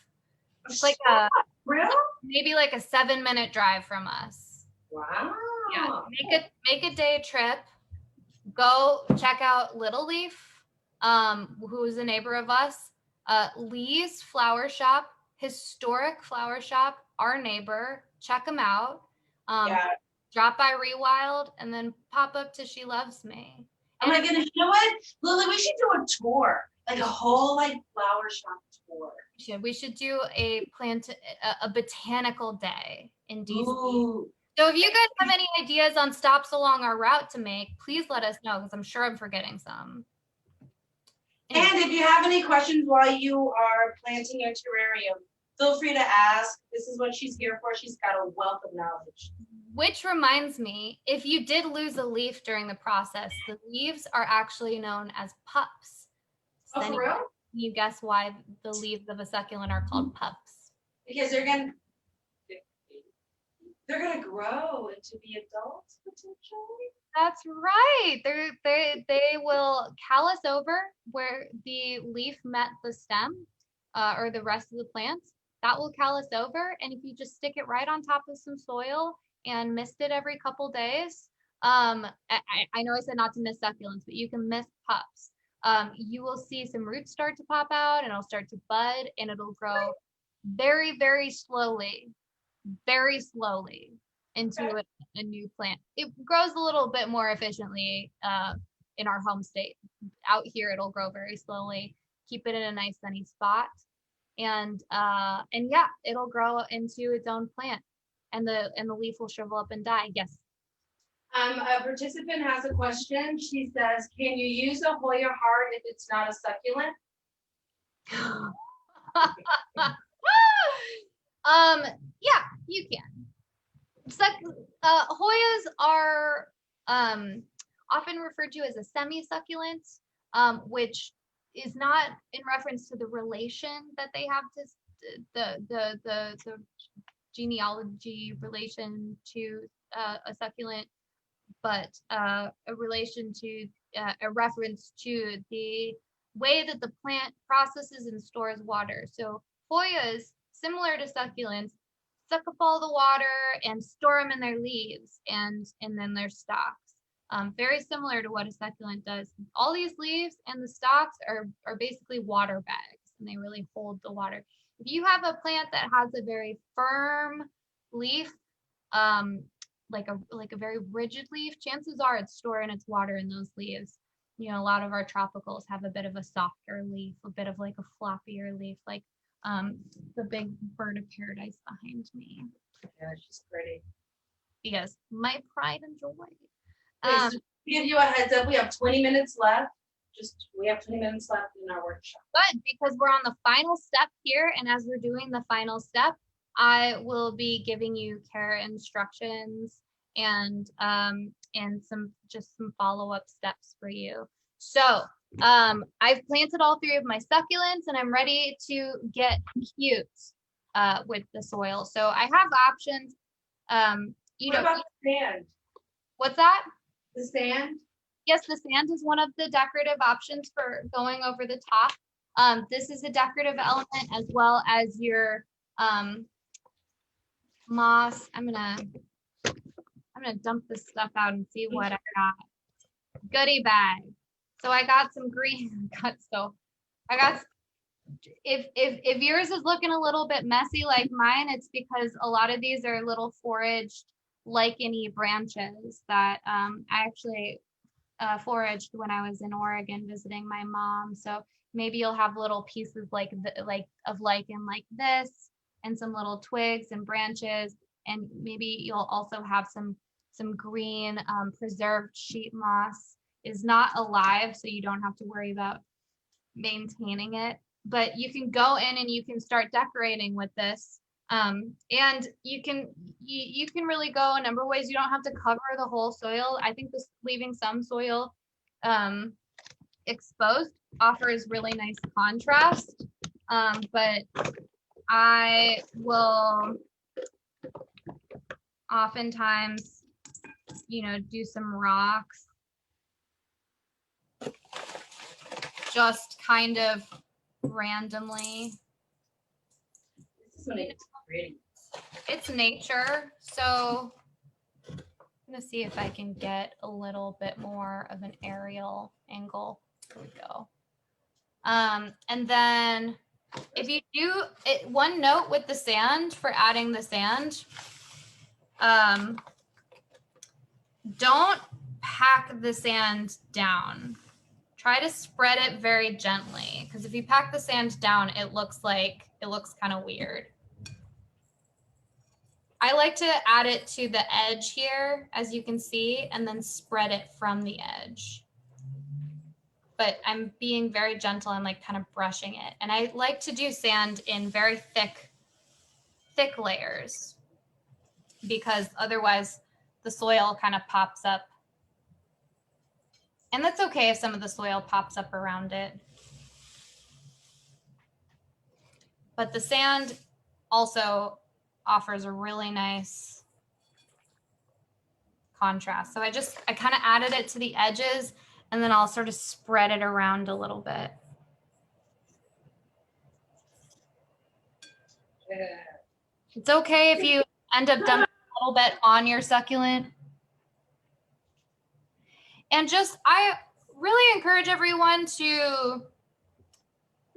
It's like really? maybe like a 7-minute drive from us. Wow. Yeah, make a day trip. Go check out Little Leaf, who's a neighbor of us. Lee's Flower Shop, historic flower shop, our neighbor. Check them out. Drop by REWILD and then pop up to She Loves Me. Am I gonna show it? Lily, we should do a tour, like a whole like flower shop tour. We should do a botanical day in DC. Ooh. So if you guys have any ideas on stops along our route to make, please let us know because I'm sure I'm forgetting some. And if you have any questions while you are planting your terrarium, feel free to ask. This is what she's here for. She's got a wealth of knowledge. Which reminds me, if you did lose a leaf during the process, the leaves are actually known as pups. Oh, for real? Can you guess why the leaves of a succulent are called pups? Because they're gonna grow into be adults potentially. That's right. They will callus over where the leaf met the stem or the rest of the plant. That will callus over, and if you just stick it right on top of some soil and mist it every couple days, I know I said not to miss succulents, but you can miss pups. You will see some roots start to pop out, and it'll start to bud, and it'll grow very, very slowly into a new plant. It grows a little bit more efficiently in our home state. Out here, it'll grow very slowly. Keep it in a nice sunny spot, and yeah, it'll grow into its own plant, and the leaf will shrivel up and die. Yes. A participant has a question. She says, "Can you use a Hoya heart if it's not a succulent?" Yeah, you can. Hoyas are often referred to as a semi-succulent, which is not in reference to the relation that they have to the genealogy relation to a succulent, but a relation to a reference to the way that the plant processes and stores water. So Hoyas, similar to succulents, suck up all the water and store them in their leaves and then their stalks. Very similar to what a succulent does. All these leaves and the stalks are basically water bags, and they really hold the water. If you have a plant that has a very firm leaf, like a very rigid leaf, chances are it's storing its water in those leaves. You know, a lot of our tropicals have a bit of a softer leaf, a bit of like a floppier leaf, like the big bird of paradise behind me. Yeah, she's pretty. Yes, my pride and joy. So to give you a heads up, we have 20 minutes left. We have 20 minutes left in our workshop. Good, because we're on the final step here, and as we're doing the final step, I will be giving you care instructions and some follow-up steps for you. So I've planted all 3 of my succulents and I'm ready to get cute with the soil. So I have options. What about the sand? What's that? The sand? Yes, the sand is one of the decorative options for going over the top. This is a decorative element as well as your moss. I'm gonna dump this stuff out and see what I got. Goodie bag. So I got some green if yours is looking a little bit messy like mine, it's because a lot of these are little foraged licheny branches that I actually foraged when I was in Oregon visiting my mom. So maybe you'll have little pieces of lichen like this, and some little twigs and branches, and maybe you'll also have some green preserved sheet moss. Is not alive, so you don't have to worry about maintaining it. But you can go in and you can start decorating with this. And you can really go a number of ways. You don't have to cover the whole soil. I think this leaving some soil exposed offers really nice contrast. But I will oftentimes, do some rocks. Just kind of randomly. This one is pretty. It's nature, so I'm gonna see if I can get a little bit more of an aerial angle. There we go. And then if you do it, one note with the sand for adding the sand, don't pack the sand down. Try to spread it very gently, because if you pack the sand down, it looks kind of weird. I like to add it to the edge here, as you can see, and then spread it from the edge. But I'm being very gentle and like kind of brushing it. And I like to do sand in very thick layers, because otherwise the soil kind of pops up. And that's okay if some of the soil pops up around it. But the sand also offers a really nice contrast. So I kind of added it to the edges, and then I'll sort of spread it around a little bit. Yeah. It's okay if you end up dumping a little bit on your succulent. And I really encourage everyone to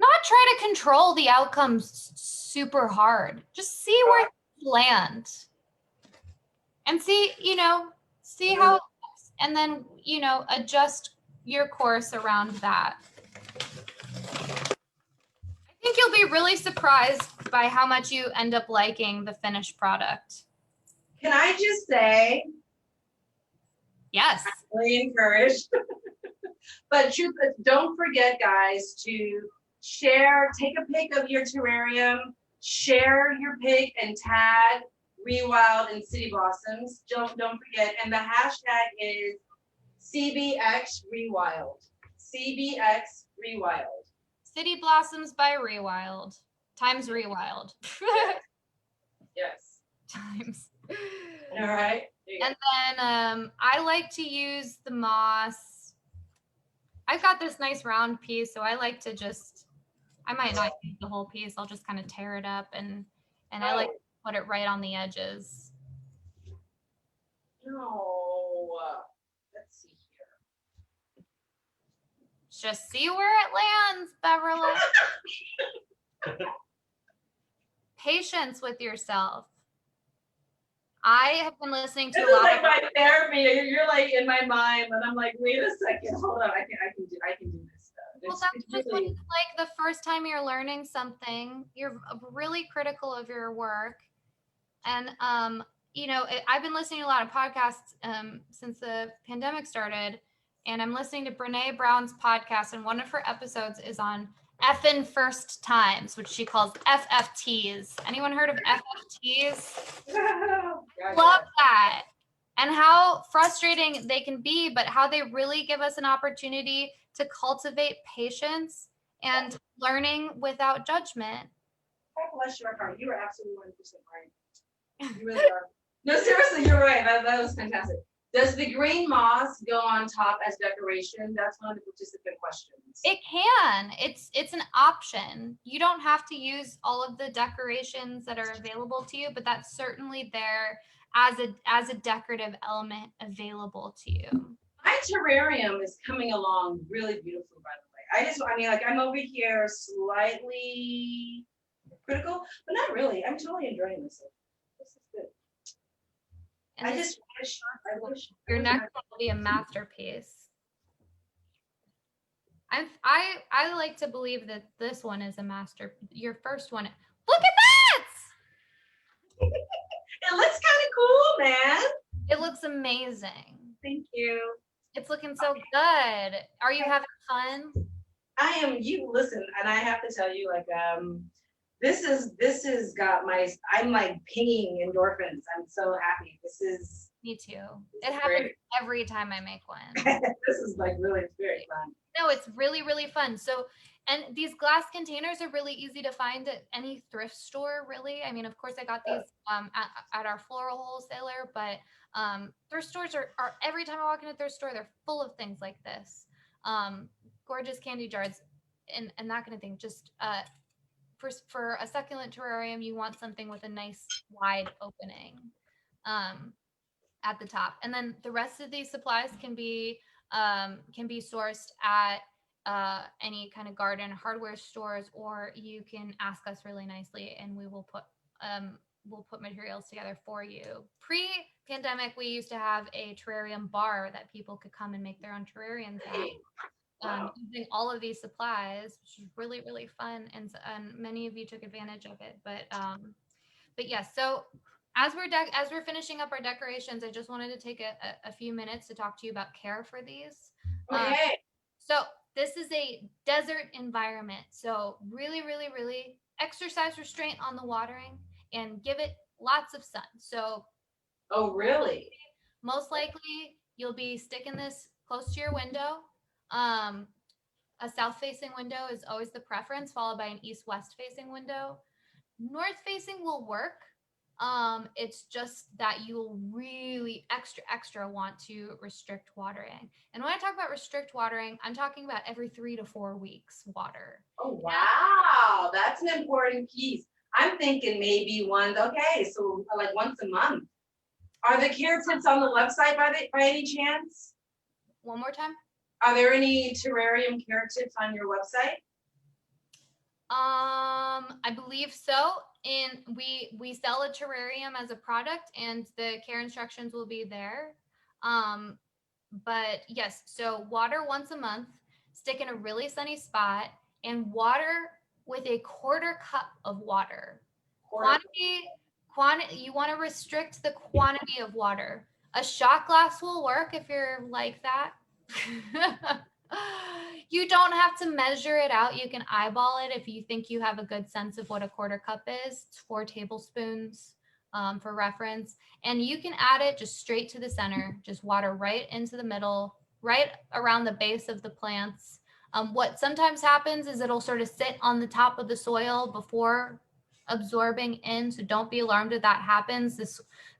not try to control the outcomes super hard. Just see where you land and see how, and then, adjust your course around that. I think you'll be really surprised by how much you end up liking the finished product. Can I just say, yes, I'm really encouraged. But don't forget, guys, to share, take a pic of your terrarium, share your pic, and tag REWILD and City Blossoms. Don't forget, and the hashtag is CBX REWILD. CBX REWILD. City Blossoms by REWILD. Times REWILD. Yes. Times. All right. And then I like to use the moss. I've got this nice round piece, so I like to I might not use the whole piece. I'll just kind of tear it up, and I like to put it right on the edges. No. Let's see here. Just see where it lands, Beverly. Patience with yourself. I have been listening to this a lot is like my therapy. You're like in my mind, and I'm like, wait a second, hold on, I can do this stuff. Well, that's just really... what it's like the first time you're learning something. You're really critical of your work, and I've been listening to a lot of podcasts since the pandemic started, and I'm listening to Brene Brown's podcast, and one of her episodes is on effing first times, which she calls FFTs. Anyone heard of FFTs? Love that. And how frustrating they can be, but how they really give us an opportunity to cultivate patience and learning without judgment. God bless your heart. You are absolutely 100% right. You really are. No, seriously, you're right. That was fantastic. Does the green moss go on top as decoration? That's one of the participant questions. It can. It's an option. You don't have to use all of the decorations that are available to you, but that's certainly there as a decorative element available to you. My terrarium is coming along really beautifully, by the way. I mean, like, I'm over here slightly critical, but not really. I'm totally enjoying this. This is good. And I this- just wish your next one will be a masterpiece. I like to believe that this one is a master. Your first one. Look at that! it looks kind of cool, man. It looks amazing. Thank you. It's looking so good. Are you having fun? I am. You listen, and I have to tell you, like, this is got my. I'm like pinging endorphins. I'm so happy. This is. Me too. It happens every time I make one. This is like really very fun. No, it's really, really fun. So, and these glass containers are really easy to find at any thrift store, really. I mean, of course, I got these at our floral wholesaler, but thrift stores are every time I walk in a thrift store, they're full of things like this. Gorgeous candy jars and that kind of thing. Just for a succulent terrarium, you want something with a nice wide opening at the top. And then the rest of these supplies can be sourced at any kind of garden hardware stores, or you can ask us really nicely and we will put materials together for you. Pre-pandemic, we used to have a terrarium bar that people could come and make their own terrariums using all of these supplies, which is really, really fun. And many of you took advantage of it. But yes, so as we're finishing up our decorations, I just wanted to take a few minutes to talk to you about care for these. Okay. So this is a desert environment. So really, really, really exercise restraint on the watering and give it lots of sun. So Oh, really? most likely you'll be sticking this close to your window. A south-facing window is always the preference, followed by an east-west facing window. North-facing will work. It's just that you'll really extra want to restrict watering. And when I talk about restrict watering, I'm talking about every 3 to 4 weeks water. Oh, wow. That's an important piece. I'm thinking maybe so like once a month. Are the care tips on the website by any chance? One more time. Are there any terrarium care tips on your website? I believe so. And we sell a terrarium as a product, and the care instructions will be there. But yes, so water once a month, stick in a really sunny spot, and water with a 1/4 cup of water. Quantity. You want to restrict the quantity of water. A shot glass will work if you're like that. You don't have to measure it out. You can eyeball it if you think you have a good sense of what a 1/4 cup is. It's 4 tablespoons for reference. And you can add it just straight to the center. Just water right into the middle, right around the base of the plants. What sometimes happens is it'll sort of sit on the top of the soil before absorbing in. So don't be alarmed if that happens.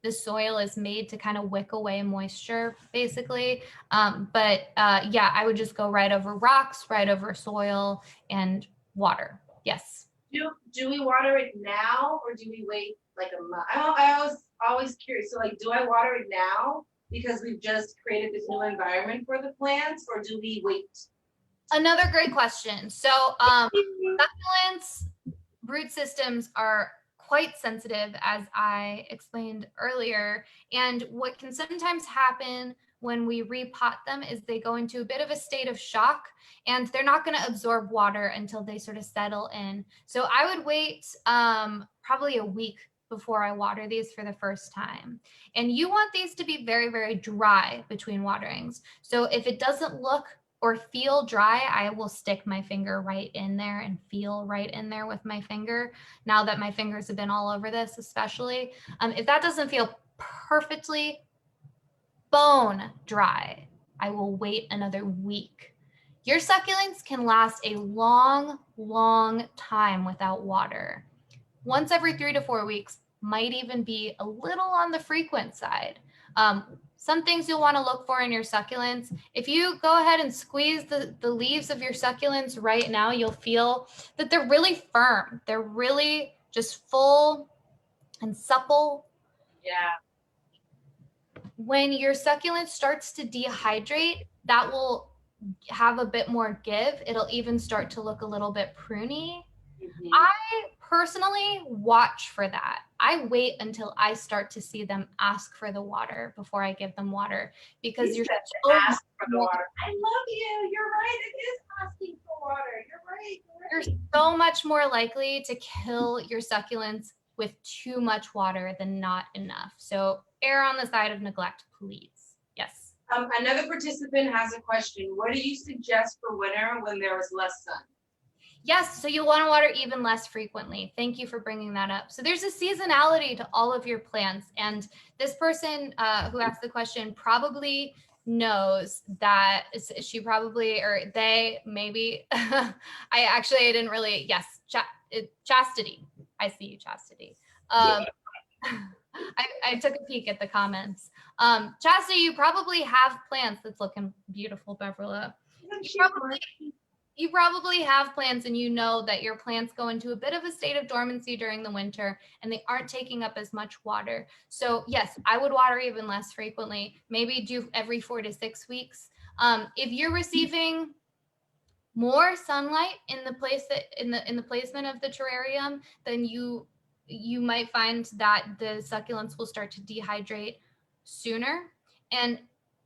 This soil is made to kind of wick away moisture, basically. Yeah, I would just go right over rocks, right over soil, and water. Yes. Do we water it now, or do we wait like a month? I was always curious. So, like, do I water it now because we've just created this new environment for the plants, or do we wait? Another great question. So, succulents root systems are quite sensitive, as I explained earlier. And what can sometimes happen when we repot them is they go into a bit of a state of shock, and they're not going to absorb water until they sort of settle in. So I would wait probably a week before I water these for the first time. And you want these to be very, very dry between waterings. So if it doesn't look or feel dry, I will stick my finger right in there and feel right in there with my finger. Now that my fingers have been all over this, especially. If that doesn't feel perfectly bone dry, I will wait another week. Your succulents can last a long, long time without water. Once every 3 to 4 weeks might even be a little on the frequent side. Some things you'll want to look for in your succulents. If you go ahead and squeeze the leaves of your succulents right now, you'll feel that they're really firm. They're really just full and supple. Yeah. When your succulent starts to dehydrate, that will have a bit more give. It'll even start to look a little bit pruny. Mhm. I personally watch for that. I wait until I start to see them ask for the water before I give them water, because You you're said so ask for the water. I love you. You're right. It is asking for water. You're right. you're so much more likely to kill your succulents with too much water than not enough. So err on the side of neglect, please. Yes. Another participant has a question. What do you suggest for winter when there is less sun? Yes, so you'll want to water even less frequently. Thank you for bringing that up. So there's a seasonality to all of your plants, and this person who asked the question probably knows that she probably, or they maybe, I didn't really, yes, Chastity. I see you, Chastity. I took a peek at the comments. Chastity, you probably have plants that's looking beautiful, Beverlié. You probably have plants, and you know that your plants go into a bit of a state of dormancy during the winter and they aren't taking up as much water. So yes, I would water even less frequently, maybe do every 4 to 6 weeks. If you're receiving more sunlight in the place that in the placement of the terrarium, then you might find that the succulents will start to dehydrate sooner. And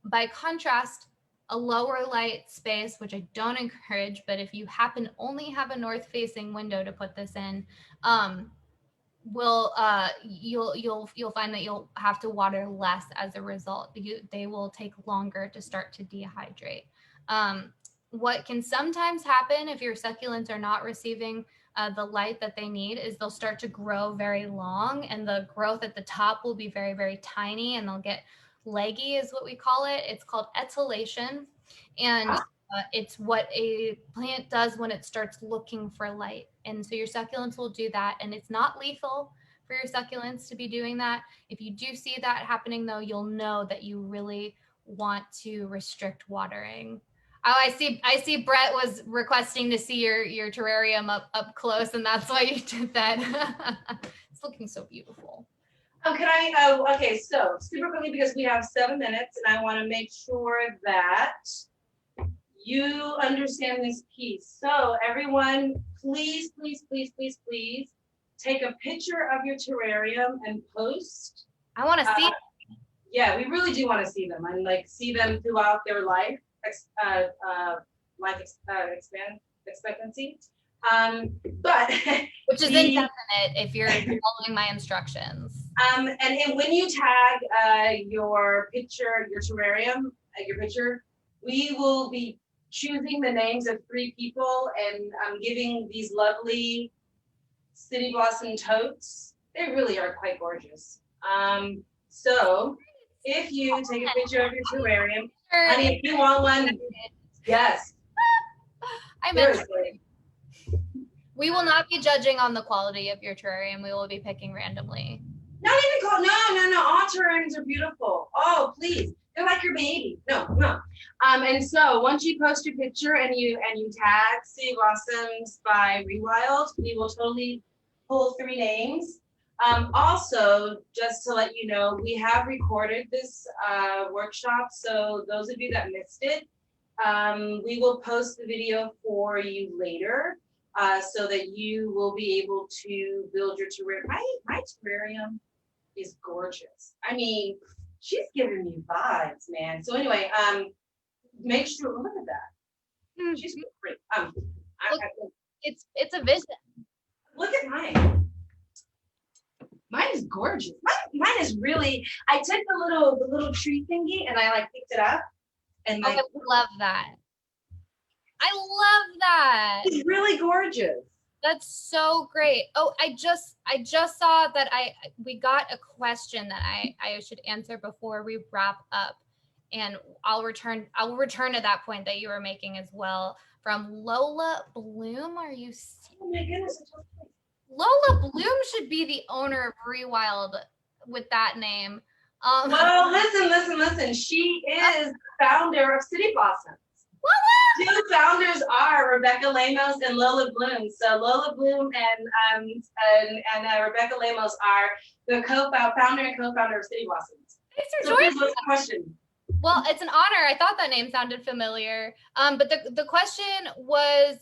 by contrast, a lower light space, which I don't encourage, but if you happen to only have a north facing window to put this in, you'll find that you'll have to water less as a result. They will take longer to start to dehydrate. What can sometimes happen if your succulents are not receiving the light that they need is they'll start to grow very long, and the growth at the top will be very, very tiny, and they'll get leggy is what we call it. It's called etolation, and it's what a plant does when it starts looking for light. And so your succulents will do that, and it's not lethal for your succulents to be doing that. If you do see that happening, though, you'll know that you really want to restrict watering. Oh, I see Brett was requesting to see your terrarium up close, and that's why you did that. It's looking so beautiful. Okay, so super quickly, because we have 7 minutes and I want to make sure that you understand this piece. So everyone, please, please, please, please, please take a picture of your terrarium and post. I want to see. Yeah, we really do want to see them and like see them throughout their life expectancy. But which is indefinite if you're following my instructions. And when you tag your picture, your terrarium, your picture, we will be choosing the names of 3 people and giving these lovely City Blossom totes. They really are quite gorgeous. So if you take a picture of your terrarium, honey, if you want one, yes. I meant we will not be judging on the quality of your terrarium. We will be picking randomly. Not even call. No. All terrariums are beautiful. Oh, please. They're like your baby. No. And so once you post your picture and you tag City Blossoms by REWILD, we will totally pull 3 names. Also, just to let you know, we have recorded this workshop. So those of you that missed it, we will post the video for you later so that you will be able to build your terrarium. My terrarium is gorgeous. I mean, she's giving me vibes, man. So anyway, make sure, look at that. She's great. It's a vision. Look at mine. Mine is gorgeous. Mine is really. I took the little tree thingy and I like picked it up and like. I love that. I love that. It's really gorgeous. That's so great. Oh, I just saw that we got a question that I should answer before we wrap up. And I'll return to that point that you were making as well. From Lola Bloom, are you Oh my goodness. Lola Bloom should be the owner of REWILD with that name. Well, listen. She is founder of City Blossoms. Two founders are Rebecca Lemos and Lola Bloom. So Lola Bloom and Rebecca Lemos are the founder and co-founder of City Blossoms. Thanks for So joining. please, what's the question? Well, it's an honor. I thought that name sounded familiar. But the question was,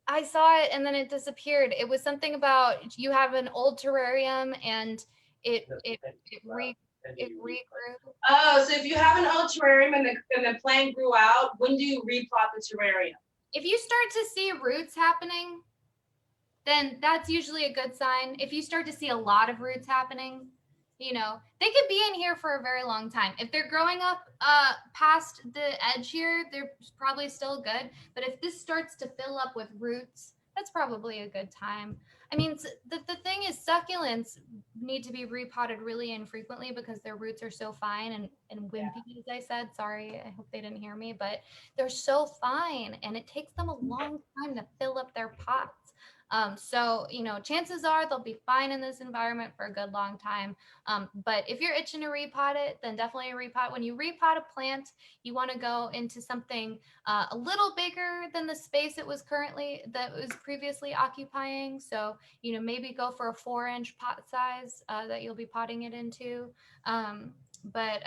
I saw it and then it disappeared. It was something about you have an old terrarium and it regrew. Oh, so if you have an old terrarium and the plant grew out, when do you replot the terrarium? If you start to see roots happening, then that's usually a good sign. If you start to see a lot of roots happening, you know, they could be in here for a very long time. If they're growing up past the edge here, they're probably still good. But if this starts to fill up with roots, that's probably a good time. I mean, the thing is, succulents need to be repotted really infrequently because their roots are so fine and wimpy, as I said. Sorry, I hope they didn't hear me, but they're so fine and it takes them a long time to fill up their pots. So, you know, chances are they'll be fine in this environment for a good long time. But if you're itching to repot it, then definitely repot. When you repot a plant, you want to go into something a little bigger than the space that was previously occupying. So, you know, maybe go for a 4-inch pot size that you'll be potting it into. But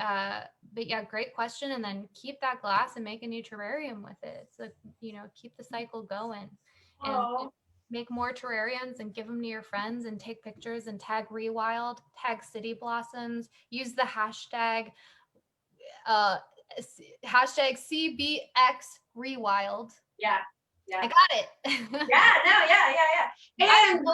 yeah, great question. And then keep that glass and make a new terrarium with it. So, you know, keep the cycle going. And make more terrariums and give them to your friends and take pictures and tag REWILD, tag City Blossoms, use the hashtag CBX REWILD. Yeah. I got it. And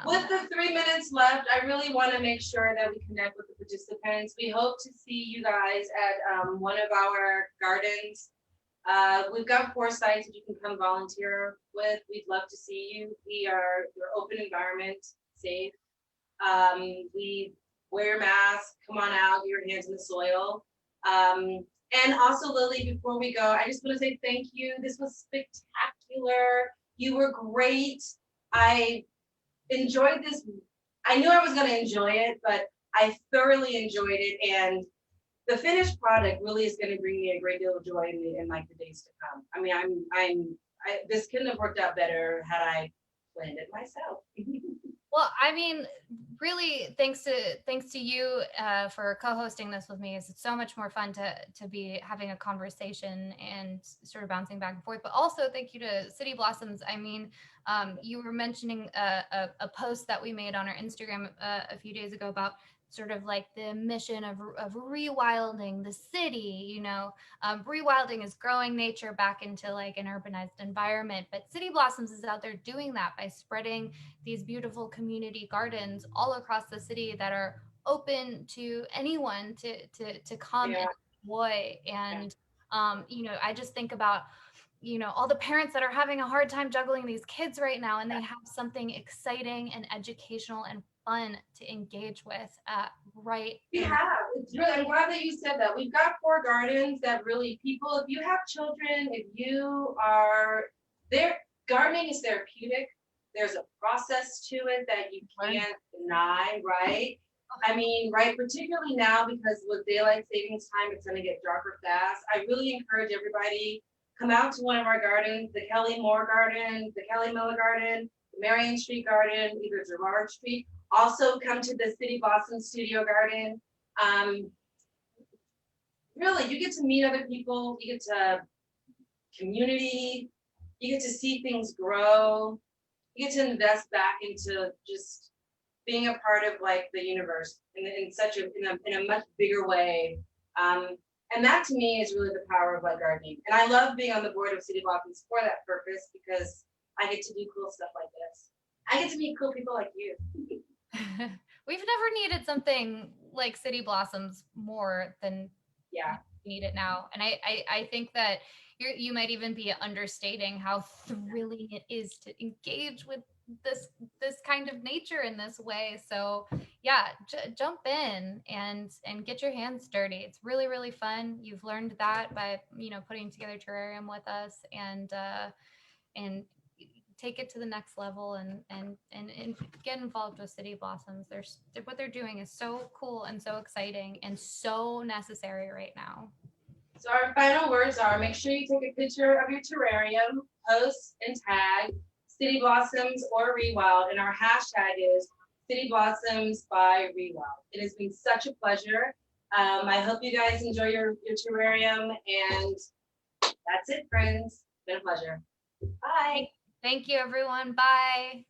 with the 3 minutes left, I really want to make sure that we connect with the participants. We hope to see you guys at one of our gardens. We've got 4 sites that you can come volunteer with. We'd love to see you. We're open environment, safe. We wear masks, come on out, get your hands in the soil. And also, Lily, before we go, I just want to say thank you. This was spectacular. You were great. I enjoyed this. I knew I was going to enjoy it, but I thoroughly enjoyed it. And the finished product really is going to bring me a great deal of joy in like the days to come. I mean, this couldn't have worked out better had I planned it myself. Well, I mean, really, thanks to you for co-hosting this with me. It's so much more fun to be having a conversation and sort of bouncing back and forth. But also, thank you to City Blossoms. I mean, you were mentioning a post that we made on our Instagram a few days ago about sort of like the mission of rewilding the city. You know, rewilding is growing nature back into like an urbanized environment. But City Blossoms is out there doing that by spreading these beautiful community gardens all across the city that are open to anyone to come and enjoy. And you know, I just think about, you know, all the parents that are having a hard time juggling these kids right now, and they have something exciting and educational and fun to engage with right. We have. It's really, I'm glad that you said that. We've got 4 gardens that really people, if you have children, if you are there, gardening is therapeutic. There's a process to it that you can't deny, right? I mean, right, particularly now because with daylight savings time, it's going to get darker fast. I really encourage everybody, come out to one of our gardens, the Kelly Moore Garden, the Kelly Miller Garden, the Marion Street Garden, either Gerard Street. Also come to the City Blossom Studio Garden. Really, you get to meet other people, you get to community, you get to see things grow, you get to invest back into just being a part of like the universe in such in a much bigger way. And that to me is really the power of like gardening. And I love being on the board of City Blossoms for that purpose because I get to do cool stuff like this. I get to meet cool people like you. We've never needed something like City Blossoms more than we need it now. And I think that you might even be understating how thrilling it is to engage with this kind of nature in this way. So, yeah, jump in and get your hands dirty. It's really, really fun. You've learned that by, putting together terrarium with us, and take it to the next level, and get involved with City Blossoms. What they're doing is so cool and so exciting and so necessary right now. So our final words are: make sure you take a picture of your terrarium, post and tag City Blossoms or REWILD, and our hashtag is City Blossoms by REWILD. It has been such a pleasure. I hope you guys enjoy your terrarium, and that's it, friends. It's been a pleasure. Bye. Thank you, everyone. Bye.